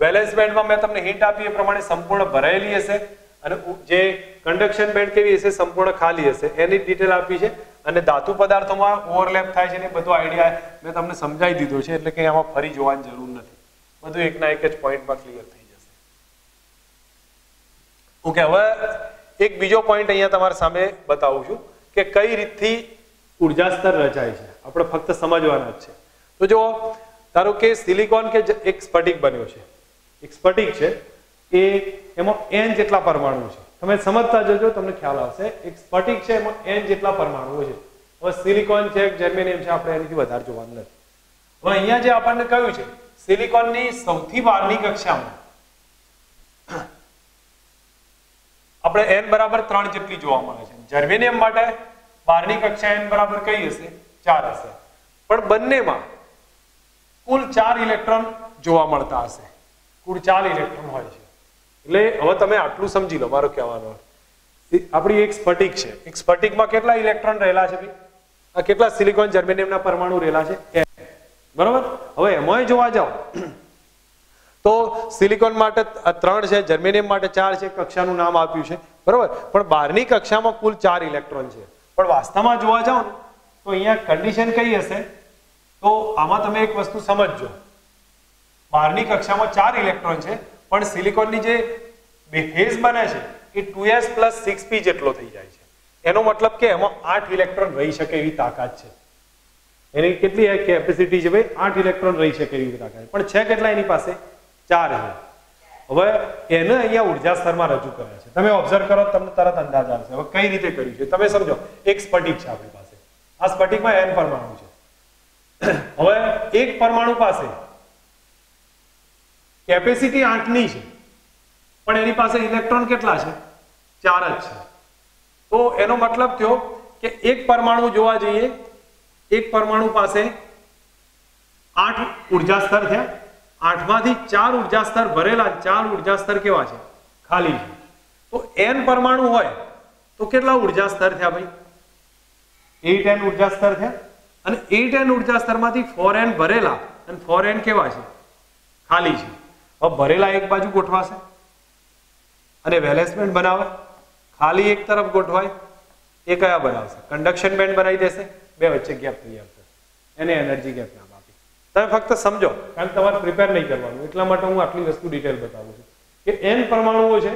વેલેન્સ બેન્ડમાં મેં તમને હિન્ટ આપી એ પ્રમાણે સંપૂર્ણ ભરાયેલી હશે અને જે કંડક્શન બેન્ડ કેવી હશે? સંપૂર્ણ ખાલી હશે. એની ડિટેલ આપી છે. અને ધાતુ પદાર્થોમાં ઓવરલેપ થાય છે ને બધો આઈડિયા મેં તમને સમજાવી દીધો છે, એટલે કે આમાં ફરી જોવાની જરૂર નથી. બધું એકના એક જ પોઈન્ટમાં ક્લિયર થઈ જશે. ઓકે, હવે એક બીજો પોઈન્ટ અહીંયા તમારી સામે બતાવું છું કે કઈ રીતથી ઉર્જા સ્તર રચાય છે. આપણે ફક્ત સમજવાના જ છે. તો જો ધારો કે સિલિકોન કે એક સ્ફટિક બન્યો છે, એક સ્ફટિક છે, એ એમાં n જેટલા પરમાણુ છે. તમે સમજતા જજો, તમને ખ્યાલ આવશે. એક સ્ફટિક છે, એમાં n જેટલા પરમાણુઓ છે. હવે સિલિકોન છે, જર્મેનિયમ છે, આપણે એનાથી વધારે જોવાનું નથી. હવે અહીંયા જે આપણને કહ્યું છે સિલિકોનની સૌથી બહારની કક્ષામાં આપણે n બરાબર 3 જેટલી જોવા મળે છે. જર્મેનિયમ માટે બહારની કક્ષા n બરાબર કઈ હશે? 4 હશે, પણ બંનેમાં કુલ 4 ઇલેક્ટ્રોન જોવા મળતા હશે, કુલ 4 ઇલેક્ટ્રોન હોય છે. એટલે હવે તમે આટલું સમજી લો, મારો કહેવાનો આપણી એક સ્ફટિક છે, એક સ્ફટિકમાં કેટલા ઇલેક્ટ્રોન રહેલા છે ભાઈ? આ કેટલા સિલિકોન જર્મેનિયમના પરમાણુ રહેલા છે? બરોબર. હવે એમાંય જોવા જાઓ તો સિલિકોન માટે 3 છે, જર્મેનિયમ માટે 4 છે, કક્ષાનું નામ આપ્યું છે, બરોબર. પણ બહારની કક્ષામાં કુલ 4 ઇલેક્ટ્રોન છે. પણ વાસ્તવમાં જોવા જાઓ ને તો અહીંયા કન્ડિશન કઈ હશે? તો આમાં તમે એક વસ્તુ સમજજો, બહારની કક્ષામાં 4 ઇલેક્ટ્રોન છે, પણ સિલિકોનની જે ફેઝ બને છે એ 2s + 6p જેટલો થઈ જાય છે. એનો મતલબ કે એમાં 8 ઇલેક્ટ્રોન રહી શકે એવી તાકાત છે. એની કેટલી કેપેસિટી છે ભાઈ? 8 ઇલેક્ટ્રોન રહી શકે એવી તાકાત. પણ છે કેટલા એની પાસે? 4 છે. હવે એને અહીંયા ઉર્જા સ્તરમાં રજૂ કરે છે. તમે ઓબ્ઝર્વ કરો તમને તરત અંદાજ આવશે. હવે કઈ રીતે કર્યું છે તમે સમજો. એક સ્ફટિક છે આપણી પાસે, આ સ્ફટિકમાં n પરમાણુ છે. હવે એક પરમાણુ પાસે કેપેસિટી 8 ની છે, પણ એની પાસે ઇલેક્ટ્રોન કેટલા છે? 4 જ છે. તો એનો મતલબ થયો કે એક પરમાણુ જોવા જઈએ, એક પરમાણુ પાસે 8 ઉર્જા સ્તર થયા, 8 માંથી 4 ઉર્જા સ્તર ભરેલા, 4 ઉર્જા સ્તર કેવા છે? ખાલી છે. તો n પરમાણુ હોય તો કેટલા ઉર્જા સ્તર થયા ભાઈ? 8n ઉર્જા સ્તર થયા. અને 8n ઉર્જા સ્તરમાંથી 4n ભરેલા અને 4n કેવા છે? ખાલી છે. હવે ભરેલા એક બાજુ ગોઠવાશે અને વેલેન્સ બેન્ડ બનાવે, ખાલી એક તરફ ગોઠવાય, એ કયા બનાવશે? કન્ડક્શન બેન્ડ બનાવી દેશે, બે વચ્ચે ગેપ તૈયાર થશે, એને એનર્જી ગેપ નામ આપી. તમે ફક્ત સમજો, કારણ કે તમારે પ્રિપેર નહીં કરવાનું, એટલા માટે હું આટલી વસ્તુ ડિટેલ બતાવું છું કે n પરમાણુઓ છે,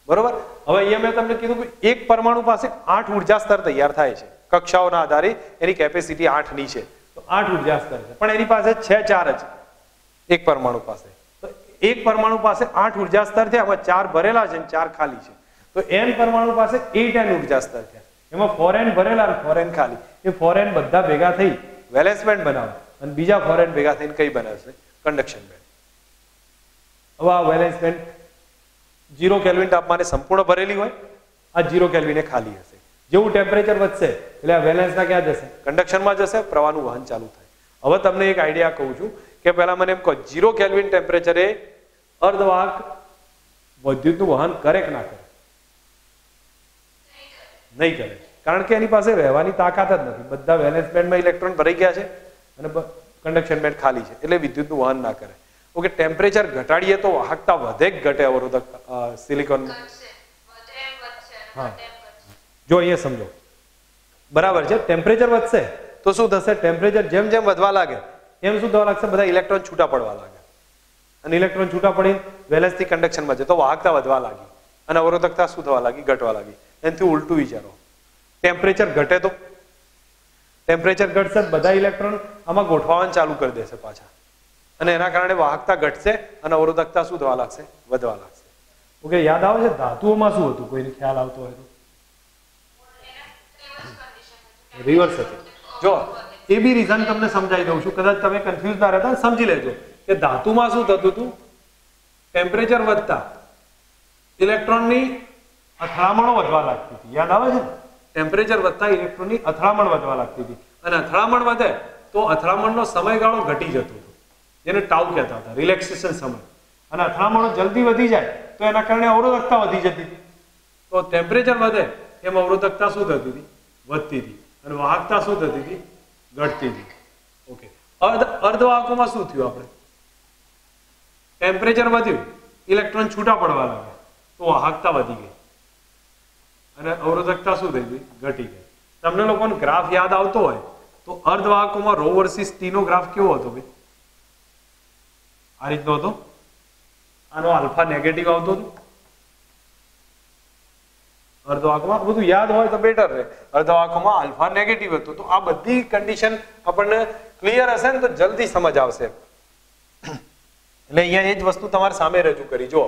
બરોબર. હવે અહીંયા મેં તમને કીધું કે એક પરમાણુ પાસે 8 ઉર્જા સ્તર તૈયાર થાય છે, કક્ષાઓના આધારે એની કેપેસિટી 8 ની છે, તો 8 ઉર્જા સ્તર છે, પણ એની પાસે છે 4 જ એક પરમાણુ પાસે. તો એક પરમાણુ પાસે 8 ઉર્જા સ્તર છે, આમાં 4 ભરેલા છે અને 4 ખાલી છે. તો n પરમાણુ પાસે 8n ઉર્જા સ્તર છે, એમાં 4n ભરેલા અને 4n ખાલી. એ 4n બધા ભેગા થઈ વેલેન્સ બેન્ડ બનાવે અને બીજા 4n ભેગા થઈને કઈ બનાવશે? Conduction band. હવે આ વેલેન્સ બેન્ડ 0 કેલ્વિન તાપમાને સંપૂર્ણ ભરેલી હોય, આ 0 કેલ્વિને ખાલી હશે. જેવું ટેમ્પરેચર વધશે એટલે આ વેલેન્સના ક્યાં જશે? કન્ડક્શનમાં જશે, પ્રવાહનું વહન ચાલુ થાય. હવે તમને એક આઈડિયા કહું છું કે પહેલા મને એમ કહો, 0 કેલ્વિન ટેમ્પરેચરે અર્ધવાહક વિદ્યુતનું વહન કરે કે ના કરે? નહીં કરે, કારણ કે એની પાસે રહેવાની તાકાત જ નથી. બધા વેલેન્સ બેન્ડમાં ઇલેક્ટ્રોન ભરાઈ ગયા છે અને કન્ડક્શન બેન્ડ ખાલી છે, એટલે વિદ્યુતનું વહન ના કરે. ઓકે, ટેમ્પરેચર ઘટાડીએ તો વાહકતા વધે કે ઘટે અવરોધક સિલિકોન? હા, જો અહીંયા સમજો, બરાબર છે. ટેમ્પરેચર વધશે તો શું થશે? ટેમ્પરેચર જેમ જેમ વધવા લાગે એમ શું થવા લાગશે? બધા ઇલેક્ટ્રોન છૂટા પડવા લાગે, અને ઇલેક્ટ્રોન છૂટા પડીને વેલેન્સથી કન્ડક્શનમાં જતો વાહકતા વધવા લાગી અને અવરોધકતા શું થવા લાગી? ઘટવા લાગી. એનાથી ઉલટું વિચારો, ટેમ્પરેચર ઘટે તો ટેમ્પરેચર ઘટશે, બધા ઇલેક્ટ્રોન આમાં ગોઠવાવાનું ચાલુ કરી દેશે પાછા, અને એના કારણે વાહકતા ઘટશે અને અવરોધકતા શું થવા લાગશે? વધવા લાગશે. ઓકે, યાદ આવે છે ધાતુઓમાં શું હતું? કોઈને ખ્યાલ આવતો હોય તો? રિવર્સ હતી. જો એ બી રીઝન તમને સમજાવી દઉં છું, કદાચ તમે કન્ફ્યુઝ ના રહેતા, સમજી લેજો કે ધાતુમાં શું થતું હતું? ટેમ્પરેચર વધતા ઇલેક્ટ્રોનની અથડામણો વધવા લાગતી હતી. યાદ આવે છે? ટેમ્પરેચર વધતા ઇલેક્ટ્રોનની અથડામણ વધવા લાગતી હતી, અને અથડામણ વધે તો અથડામણનો સમયગાળો ઘટી જતો હતો, જેને ટાઉ કહેતા હતા, રિલેક્સેશન સમય. અને અથડામણો જલ્દી વધી જાય તો એના કારણે અવરોધકતા વધી જતી હતી. તો ટેમ્પરેચર વધે એમ અવરોધકતા શું થતી હતી? વધતી હતી, અને વાહકતા શું થતી હતી? ઘટતી હતી. ઓકે, અર્ધવાહકોમાં શું થયું? આપણે ટેમ્પરેચર વધ્યું, ઇલેક્ટ્રોન છૂટા પડવા લાગ્યા, તો વાહકતા વધી ગઈ અને અવરોધકતા શું થઈ ગઈ? ઘટી ગઈ. તમને લોકોને ગ્રાફ યાદ આવતો હોય તો અર્ધવાહકોમાં રો વર્સિસ ટી નો ગ્રાફ કેવો હતો ભાઈ? આ રીતનો હતો. આનો આલ્ફા નેગેટિવ આવતો હતો અર્ધવાહકોમાં. બધું યાદ હોય તો બેટર રહે. અર્ધવાહકોમાં આલ્ફા નેગેટિવ હતું. તો આ બધી કન્ડિશન આપણને ક્લિયર હશે ને તો જલ્દી સમજ આવશે. એટલે અહીંયા એ જ વસ્તુ તમારે સામે રજૂ કરી. જો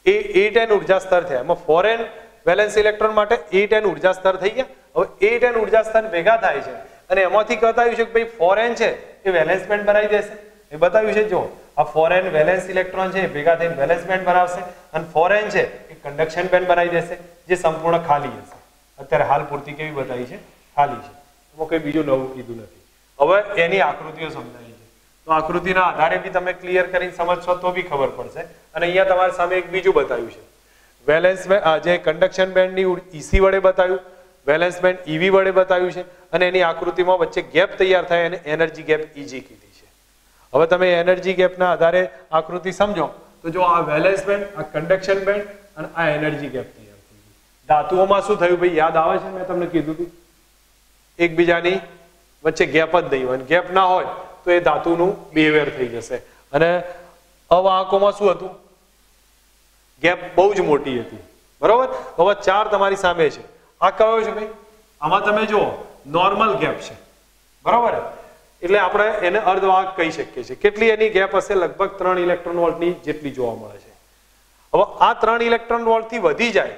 એ 8n ઉર્જા સ્તર થયા, એમાં 4n વેલેન્સ ઇલેક્ટ્રોન માટે 8n ઉર્જા સ્તર થઈ ગયા. હવે 8n ઉર્જા સ્તર ભેગા થાય છે અને એમાંથી બતાવ્યું છે કે ભાઈ 4n છે એ વેલેન્સ બેન્ડ બનાવી દેશે. એ બતાવ્યું છે. જો આ 4n વેલેન્સ ઇલેક્ટ્રોન છે એ ભેગા થઈને વેલેન્સ બેન્ડ બનાવશે, અને 4n છે એ કન્ડક્શન બેન્ડ બનાવી દેશે, જે સંપૂર્ણ ખાલી હશે. અત્યારે હાલ પૂરતી કેવી બતાવી છે? ખાલી છે. કોઈ બીજું નવું કીધું નથી. હવે એની આકૃતિઓ સમજાવી છે, તો આકૃતિના આધારે બી તમે ક્લિયર કરીને સમજશો તો બી ખબર પડશે. અને અહીંયા તમારી સામે એક બીજું બતાવ્યું છે, વેલેન્સ જે કન્ડક્શન બેન્ડની ઈસી વડે બતાવ્યું, વેલેન્સ બેન્ડ ઈવી વડે બતાવ્યું છે, અને એની આકૃતિમાં વચ્ચે ગેપ તૈયાર થાય અને એનર્જી ગેપ ઈજી કીધી છે. હવે તમે એનર્જી ગેપના આધારે આકૃતિ સમજો તો જો આ વેલેન્સ બેન્ડ, આ કન્ડક્શન બેન્ડ અને આ એનર્જી ગેપ તૈયાર થઈ ગઈ. ધાતુઓમાં શું થયું ભાઈ યાદ આવે છે? મેં તમને કીધું હતું એકબીજાની વચ્ચે ગેપ જ નહીં હોય, ગેપ ના હોય તો એ ધાતુનું બિહેવિયર થઈ જશે. અને અવાહકોમાં શું હતું? ગેપ બહુ જ મોટી હતી, બરોબર. હવે ચાર તમારી સામે છે, આ કયો છે ભાઈ? આમાં તમે જુઓ નોર્મલ ગેપ છે, બરોબર. એટલે આપણે એને અર્ધવાહક કહી શકીએ છીએ. કેટલી એની ગેપ હશે? લગભગ 3 ઇલેક્ટ્રોન વોલ્ટની જેટલી જોવા મળે છે. હવે આ 3 ઇલેક્ટ્રોન વોલ્ટ થી વધી જાય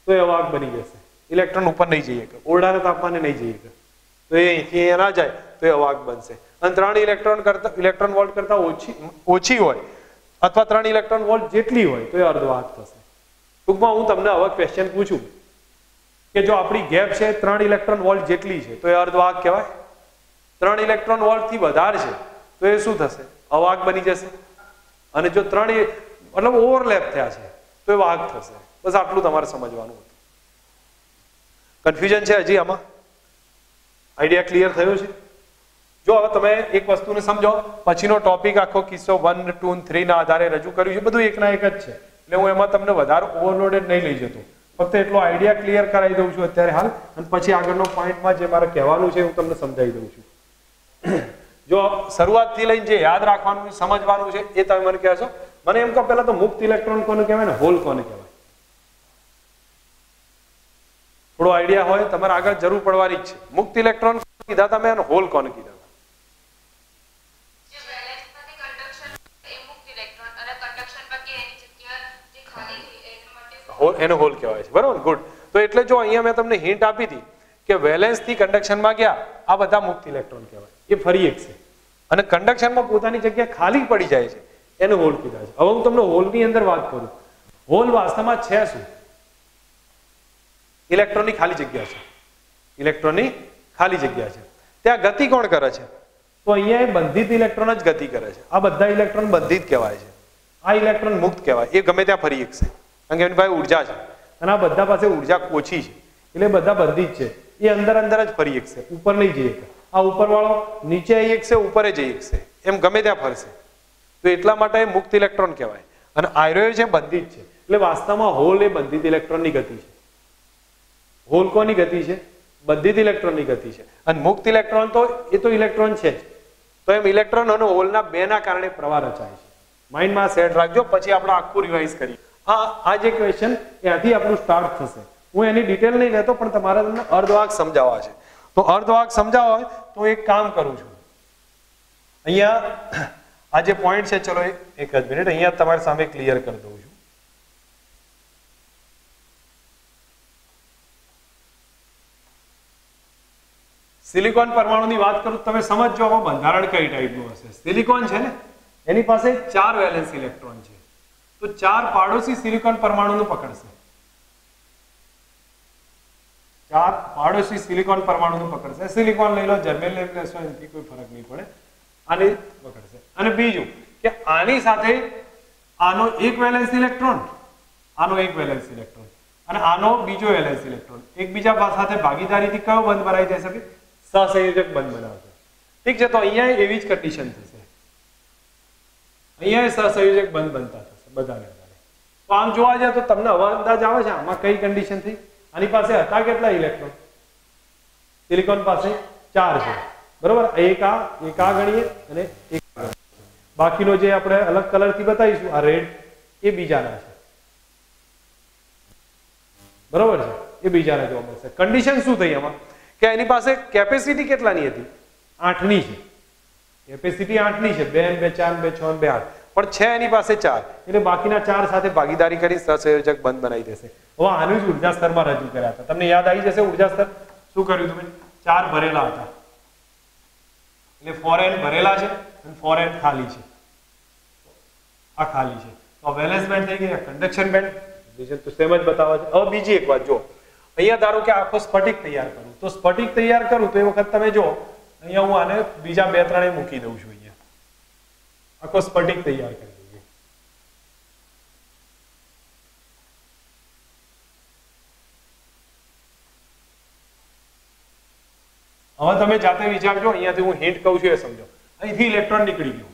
તો એ અવાહક બની જશે. ઇલેક્ટ્રોન ઉપર નહીં જઈએ કે ઓરડાના તાપમાને નહીં જઈએ કે તો એ અહીંથી અહીંયા ના જાય તો એ અવાહક બનશે. અને 3 ઇલેક્ટ્રોન વોલ્ટ કરતા ઓછી હોય અથવા 3 ઇલેક્ટ્રોન વોલ્ટ જેટલી હોય તો એ અર્ધવાહક થશે. ટૂંકમાં હું તમને હવે ક્વેશ્ચન પૂછું કે જો આપણી ગેપ છે 3 ઇલેક્ટ્રોન વોલ્ટ જેટલી છે તો એ અર્ધવાહક કહેવાય. 3 ઇલેક્ટ્રોન વોલ્ટ થી વધારે છે તો એ શું થશે? અવાહક બની જશે. અને જો 3 મતલબ ઓવરલેપ થયા છે તો એ વાહક થશે. બસ આટલું તમારે સમજવાનું હતું. કન્ફ્યુઝન છે હજી આમાં? આઈડિયા ક્લિયર થયો છે? જો હવે તમે એક વસ્તુને સમજો, પછીનો ટોપિક આખો કિસ્સો 1, 2 અને 3 ના આધારે રજૂ કર્યું છે. બધું એકના એક જ છે, એટલે હું એમાં તમને વધારે ઓવરલોડેડ નહીં લઈ જતો. ફક્ત એટલો આઈડિયા ક્લિયર કરાવી દઉં છું અત્યારે હાલ, અને પછી આગળનો પોઈન્ટમાં જે મારે કહેવાનું છે હું તમને સમજાવી દઉં છું. જો શરૂઆતથી લઈને જે યાદ રાખવાનું સમજવાનું છે એ તમે મને કહેશો. મને એમ કહો પહેલા તો મુક્ત ઇલેક્ટ્રોન કોને કહેવાય ને હોલ કોને કહેવાય? થોડો આઈડિયા હોય તમારે આગળ જરૂર પડવાની જ છે. મુક્ત ઇલેક્ટ્રોન કીધા તમે અને હોલ કોને કીધા? એને હોલ કહેવાય છે, બરોબર. ગુડ. તો એટલે જો અહીંયા મેં તમને હિન્ટ આપી હતી કે વેલેન્સ થી કન્ડક્શનમાં ગયા આ બધા મુક્ત ઇલેક્ટ્રોન કહેવાય. એ ફરી એક છે. અને કન્ડક્શનમાં પોતાની જગ્યા ખાલી પડી જાય છે એને હોલ કીધા છે. હવે હું તમને હોલની અંદર વાત કરું. હોલ વાસ્તવમાં છે શું? ઇલેક્ટ્રોનની ખાલી જગ્યા છે. ઇલેક્ટ્રોનની ખાલી જગ્યા છે. ત્યાં ગતિ કોણ કરે છે? તો અહીંયા એ બંધિત ઇલેક્ટ્રોન જ ગતિ કરે છે. આ બધા ઇલેક્ટ્રોન બંધિત કહેવાય છે. આ ઇલેક્ટ્રોન મુક્ત કહેવાય. એ ગમે ત્યાં ફરી એક છે, કારણ કે એની પાસે ઉર્જા છે અને આ બધા પાસે ઉર્જા ઓછી છે એટલે બધા બંધિત છે. એ અંદર અંદર જ ફરી એક છે, ઉપર નહીં જઈ શકે. આ ઉપર વાળો નીચે આવી એક છે, ઉપર જઈ એક છે, એમ ગમે ત્યાં ફરશે. તો એટલા માટે મુક્ત ઇલેક્ટ્રોન કહેવાય. અને આયરો છે બંધિત છે. એટલે વાસ્તવમાં હોલ એ બંધિત ઇલેક્ટ્રોનની ગતિ છે. હોલ કોની ગતિ છે? બંધિત ઇલેક્ટ્રોનની ગતિ છે. અને મુક્ત ઇલેક્ટ્રોન તો એ તો ઇલેક્ટ્રોન છે જ. તો એમ ઇલેક્ટ્રોન અને હોલના બેના કારણે પ્રવાહ રચાય છે. માઇન્ડમાં સેટ રાખજો, પછી આપણે આખું રિવાઇઝ કરીએ. આ જે ક્વેશ્ચન ત્યાંથી આપણું સ્ટાર્ટ થશે. હું એની ડિટેલ નહીં લેતો, પણ તમારે તમને અર્ધવાહક સમજાવવા છે. તો અર્ધવાહક સમજાવવા હોય તો એક કામ કરું છું. અહીંયા આ જે પોઈન્ટ છે, ચલો એક જ મિનિટ અહીંયા તમારી સામે ક્લિયર કરી દઉં છું. સિલિકોન પરમાણુની વાત કરું તમે સમજજો આમાં બંધારણ કઈ ટાઈપનું હશે. સિલિકોન છે ને એની પાસે 4 વેલેન્સ ઇલેક્ટ્રોન છે. તો 4 પાડોશી સિલિકોન પરમાણુનું પકડશે. 4 પાડોશી સિલિકોન પરમાણુનું પકડશે. સિલિકોન લઈ લો, જર્મેનિયમ લઈ લેશો, એનાથી કોઈ ફરક નહીં પડે. આને પકડશે. અને બીજું કે આની સાથે આનો એક વેલેન્સ ઇલેક્ટ્રોન, આનો એક વેલેન્સ ઇલેક્ટ્રોન અને આનો બીજો વેલેન્સ ઇલેક્ટ્રોન એકબીજા સાથે ભાગીદારીથી કયો બંધ બનાવી દે શકે? સહસંયોજક બંધ બનાવશે. ઠીક છે. તો અહીંયા એવી જ કન્ડિશન થશે. અહીંયા સહસંયોજક બંધ બનતા થશે બધાને. તો આમ જોવા જાય તો તમને હવે અંદાજ આવે છે આમાં કઈ કન્ડિશન થઈ. આની પાસે હતા કેટલા ઇલેક્ટ્રોન? સિલિકોન પાસે 4 છે, બરોબર. એક આ ગણીએ અને એક આ ગણીએ. બાકીનો જે આપણે અલગ કલરથી બતાવીશું આ રેડ એ બીજાના છે, બરોબર છે. એ બીજાના જોવા મળશે. કન્ડિશન શું થઈ આમાં કે એની પાસે કેપેસિટી કેટલાની હતી? 8 ની છે. કેપેસિટી 8 ની છે. 2 2 4 2 6 2 8. પણ છે એની પાસે 4, એટલે બાકીના 4 સાથે ભાગીદારી કરી સહસંયોજક બંધ બનાવી દેશે. હવે આનું જ ઉર્જા સ્તરમાં રજૂ કર્યા હતા. તમને યાદ આવી જશે ઉર્જા સ્તર શું કર્યું તમે? 4 ભરેલા હતા, એટલે 4n ભરેલા છે અને 4n ખાલી છે. આ ખાલી છે. તો વેલેન્સ બેન્ડ થઈ ગયા, કન્ડક્શન બેન્ડ તો સેમ જ બતાવે છે. હવે બીજી એક વાત જો, અહીંયા ધારો કે આખો સ્ફટિક તૈયાર કરું, તો સ્ફટિક તૈયાર કરું તો એ વખત તમે જો અહીંયા હું આને બીજા 2-3 મૂકી દઉં છું. અહીંયા આખો સ્ફટિક તૈયાર કરી દઈએ. હવે તમે જાતે વિચારજો, અહીંયાથી હું હિન્ટ કહું છું એ સમજો. અહીંથી ઇલેક્ટ્રોન નીકળી ગયો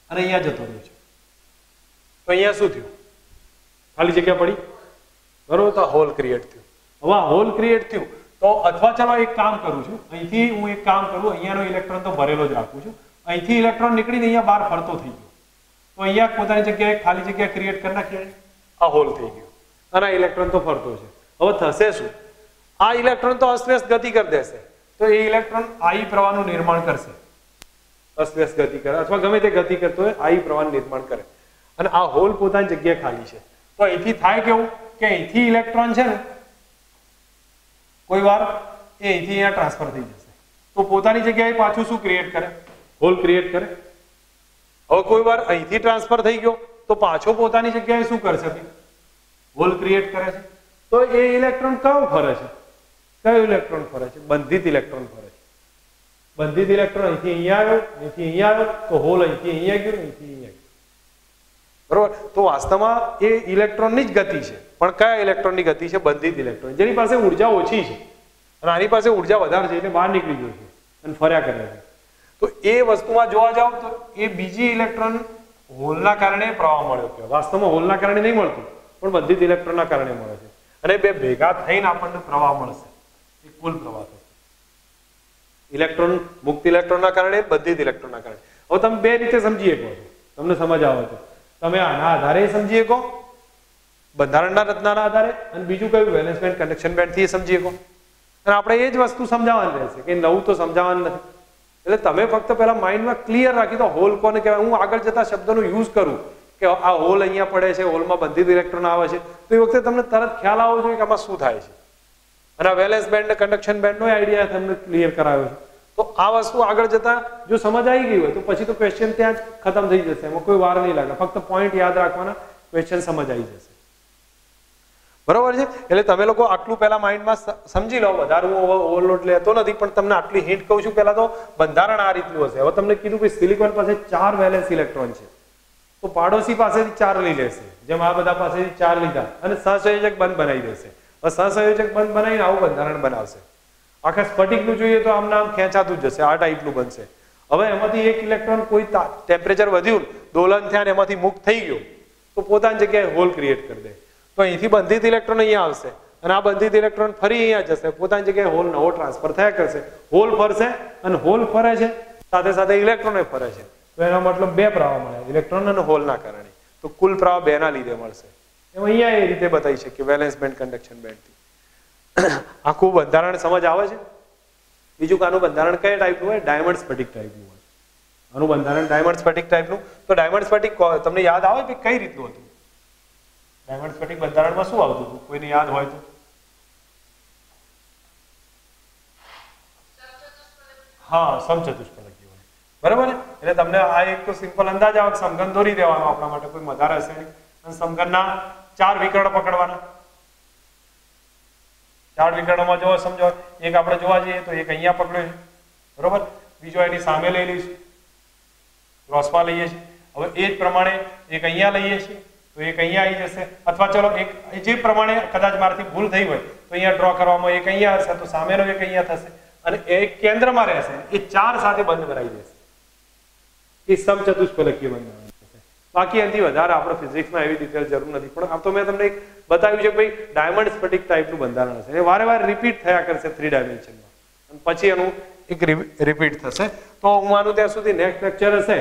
અને અહીંયા જતો રહ્યો છે, તો અહીંયા શું થયું? ખાલી જગ્યા પડી, બરોબર? તો હોલ ક્રિએટ થયું. હવે હોલ ક્રિએટ થયું તો અથવા ચલો એક કામ કરું છું, અહીંથી હું એક કામ કરું, અહીંયાનો ઇલેક્ટ્રોન તો ભરેલો જ રાખું છું, અહીંથી ઇલેક્ટ્રોન નીકળીને અહીંયા બહાર ફરતો થઈ ગયો, તો અહીંયા પોતાની જગ્યાએ ખાલી જગ્યા ક્રિએટ કરી નાખીએ, આ હોલ થઈ ગયો અને આ ઇલેક્ટ્રોન તો ફરતો છે. હવે થશે શું? આ ઇલેક્ટ્રોન તો અસ્તવ્યસ્ત ગતિ કરી દેશે, તો એ ઇલેક્ટ્રોન આઈ પ્રવાહનું નિર્માણ કરશે, અસ્તવ્યસ્ત ગતિ કરે અથવા ગમે તે ગતિ કરતો હોય આઈ પ્રવાહનું નિર્માણ કરે, અને આ હોલ પોતાની જગ્યાએ ખાલી છે. તો અહીંથી થાય કેવું કે અહીંથી ઇલેક્ટ્રોન છે ને કોઈ વાર એ અહીંથી અહીંયા ટ્રાન્સફર થઈ જશે, તો પોતાની જગ્યાએ પાછું શું ક્રિએટ કરે? હોલ ક્રિએટ કરે. હવે કોઈ વાર અહીંથી ટ્રાન્સફર થઈ ગયો તો પાછો પોતાની જગ્યાએ શું કરશે? હોલ ક્રિએટ કરે છે. તો એ ઇલેક્ટ્રોન કયો ફરે છે? કયો ઇલેક્ટ્રોન ફરે છે? બંધિત ઇલેક્ટ્રોન ફરે છે. બંધિત ઇલેક્ટ્રોન અહીંથી અહીંયા આવ્યો, અહીંથી અહીંયા આવ્યો, તો હોલ અહીંથી અહીંયા ગયો, અહીંથી અહીંયા ગયો, બરોબર? તો વાસ્તવમાં એ ઇલેક્ટ્રોનની જ ગતિ છે, પણ કયા ઇલેક્ટ્રોનની ગતિ છે? બંધિત ઇલેક્ટ્રોન, જેની પાસે ઉર્જા ઓછી છે અને આની પાસે ઉર્જા વધારે છે, એટલે બહાર નીકળી ગયો છે અને ફર્યા કરે છે. તો એ વસ્તુમાં જોવા જાવ તો એ બીજી ઇલેક્ટ્રોન હોલના કારણે પ્રવાહ મળ્યો છે. વાસ્તવમાં હોલના કારણે નહીં મળતું, પણ બંધિત ઇલેક્ટ્રોનના કારણે મળે છે, અને બે ભેગા થઈને આપણને પ્રવાહ મળશે, એ કુલ પ્રવાહ થશે. ઇલેક્ટ્રોન મુક્ત ઇલેક્ટ્રોનના કારણે, બંધિત ઇલેક્ટ્રોનના કારણે. હવે તમે બે રીતે સમજી શકો છો, તમને સમજ આવે તો તમે આના આધારે સમજી શકો, બંધારણના રચનાના આધારે, અને બીજું કયું વેલેન્સ બેન્ડ કન્ડક્શન બેન્ડ થી સમજી શકો. અને આપણે એ જ વસ્તુ સમજાવવાની રહેશે, કે નવું તો સમજાવવાનું નથી. એટલે તમે ફક્ત પહેલા માઇન્ડમાં ક્લિયર રાખી દો હોલ કોને કહેવાય. હું આગળ જતા શબ્દનો યુઝ કરું કે આ હોલ અહીંયા પડે છે, હોલમાં બંધિત ઇલેક્ટ્રોન આવે છે, તો એ વખતે તમને તરત ખ્યાલ આવવો જોઈએ કે આમાં શું થાય છે. અને આ વેલેન્સ બેન્ડ કન્ડક્શન બેન્ડનો આઈડિયા તમને ક્લિયર કરાવ્યો છે. તો આ વસ્તુ આગળ જતા જો સમજ આવી ગઈ હોય તો પછી તો ક્વેશ્ચન ત્યાં જ ખતમ થઈ જશે, એમાં કોઈ વાર નહીં લાગે, ફક્ત પોઈન્ટ યાદ રાખવાના, ક્વેશ્ચન સમજ આવી જશે, બરોબર છે? એટલે તમે લોકો આટલું પહેલા માઇન્ડમાં સમજી લો. વધારે હું ઓવરલોડ લેતો નથી, પણ તમને આટલી હિન્ટ કહું છું. પહેલા તો બંધારણ આ રીતનું હશે. હવે તમને કીધું કે સિલિકોન પાસે 4 વેલેન્સ ઇલેક્ટ્રોન છે, તો પાડોશી પાસેથી 4 લઈ લેશે, જેમ આ બધા પાસેથી 4 લીધા, અને સહસંયોજક બંધ બનાવી દેશે. હવે સહસંયોજક બંધ બનાવીને આવું બંધારણ બનાવશે. આખા સ્ફટિકનું જોઈએ તો આમ નામ ખેંચાતું જ જશે, આ ટાઈપનું બનશે. હવે એમાંથી એક ઇલેક્ટ્રોન કોઈ ટેમ્પરેચર વધ્યું, દોલન થયા, એમાંથી મુક્ત થઈ ગયો, તો પોતાની જગ્યાએ હોલ ક્રિએટ કરી દે. તો અહીંથી બંધિત ઇલેક્ટ્રોન અહીંયા આવશે, અને આ બંધિત ઇલેક્ટ્રોન ફરી અહીંયા જશે, પોતાની જગ્યાએ હોલ નવો ટ્રાન્સફર થયા કરશે. હોલ ફરશે, અને હોલ ફરે છે સાથે સાથે ઇલેક્ટ્રોન ફરે છે, તો એનો મતલબ બે પ્રવાહ મળ્યા, ઇલેક્ટ્રોન અને હોલના કારણે. તો કુલ પ્રવાહ 2 ના લીધે મળશે. એમ અહીંયા એ રીતે બતાવી શકીએ વેલેન્સ બેન્ડ કન્ડક્શન બેન્ડથી. આખું બંધારણ સમજ આવે છે? બીજું કે આનું બંધારણ કયા ટાઈપનું હોય? ડાયમંડ સ્ફટિક ટાઈપનું હોય. આનું બંધારણ ડાયમંડ સ્ફટિક ટાઈપનું. તો ડાયમંડ સ્ફટિક તમને યાદ આવે કે કઈ રીતનું હતું? ડાયમંડ સ્ફટિક બંધારણમાં શું આવતું હતું? કોઈને યાદ હોય તો? હા, સમચતુષ્ફલકી હોય, બરાબર ને? એટલે તમને આ એક તો સિમ્પલ અંદાજ આવે, સમઘન દોરી દેવાનો આપણા માટે, કોઈ વધારે હશે નહીં. અને સમઘનના 4 વિકર્ણ પકડવાના. 4 વિકર્ણોમાં જો સમજો, એક આપણે જોવા જઈએ તો એક અહીંયા પકડ્યો છે, બરોબર? બીજો એની સામે લઈ લઈશું, ક્રોસમાં લઈએ છીએ. હવે એ જ પ્રમાણે એક અહીંયા લઈએ છીએ, તો એક અહીંયા આવી જશે. અથવા ચલો એક જે પ્રમાણે કદાચ મારાથી ભૂલ થઈ હોય તો અહીંયા ડ્રો કરવામાં એક અહીંયા હશે, તો સામેનો એક અહીંયા થશે, અને એક કેન્દ્રમાં રહેશે. એ 4 સાથે બંધ કરાવી દેશે. એ સમચતુષ્ફલકીય બંધારણ છે. બાકી એનાથી વધારે આપણે ફિઝિક્સમાં એવી ડિટેલ જરૂર નથી, પણ આ તો મેં તમને એક બતાવ્યું છે કે ભાઈ ડાયમંડ સ્ફટિક ટાઈપનું બંધારણ હશે. એ વારે વારે રિપીટ થયા કરશે 3 ડાયમેન્શનમાં, અને પછી એનું એક રિપીટ થશે. તો હું આનું ત્યાં સુધી નેક્સ્ટ લેક્ચર હશે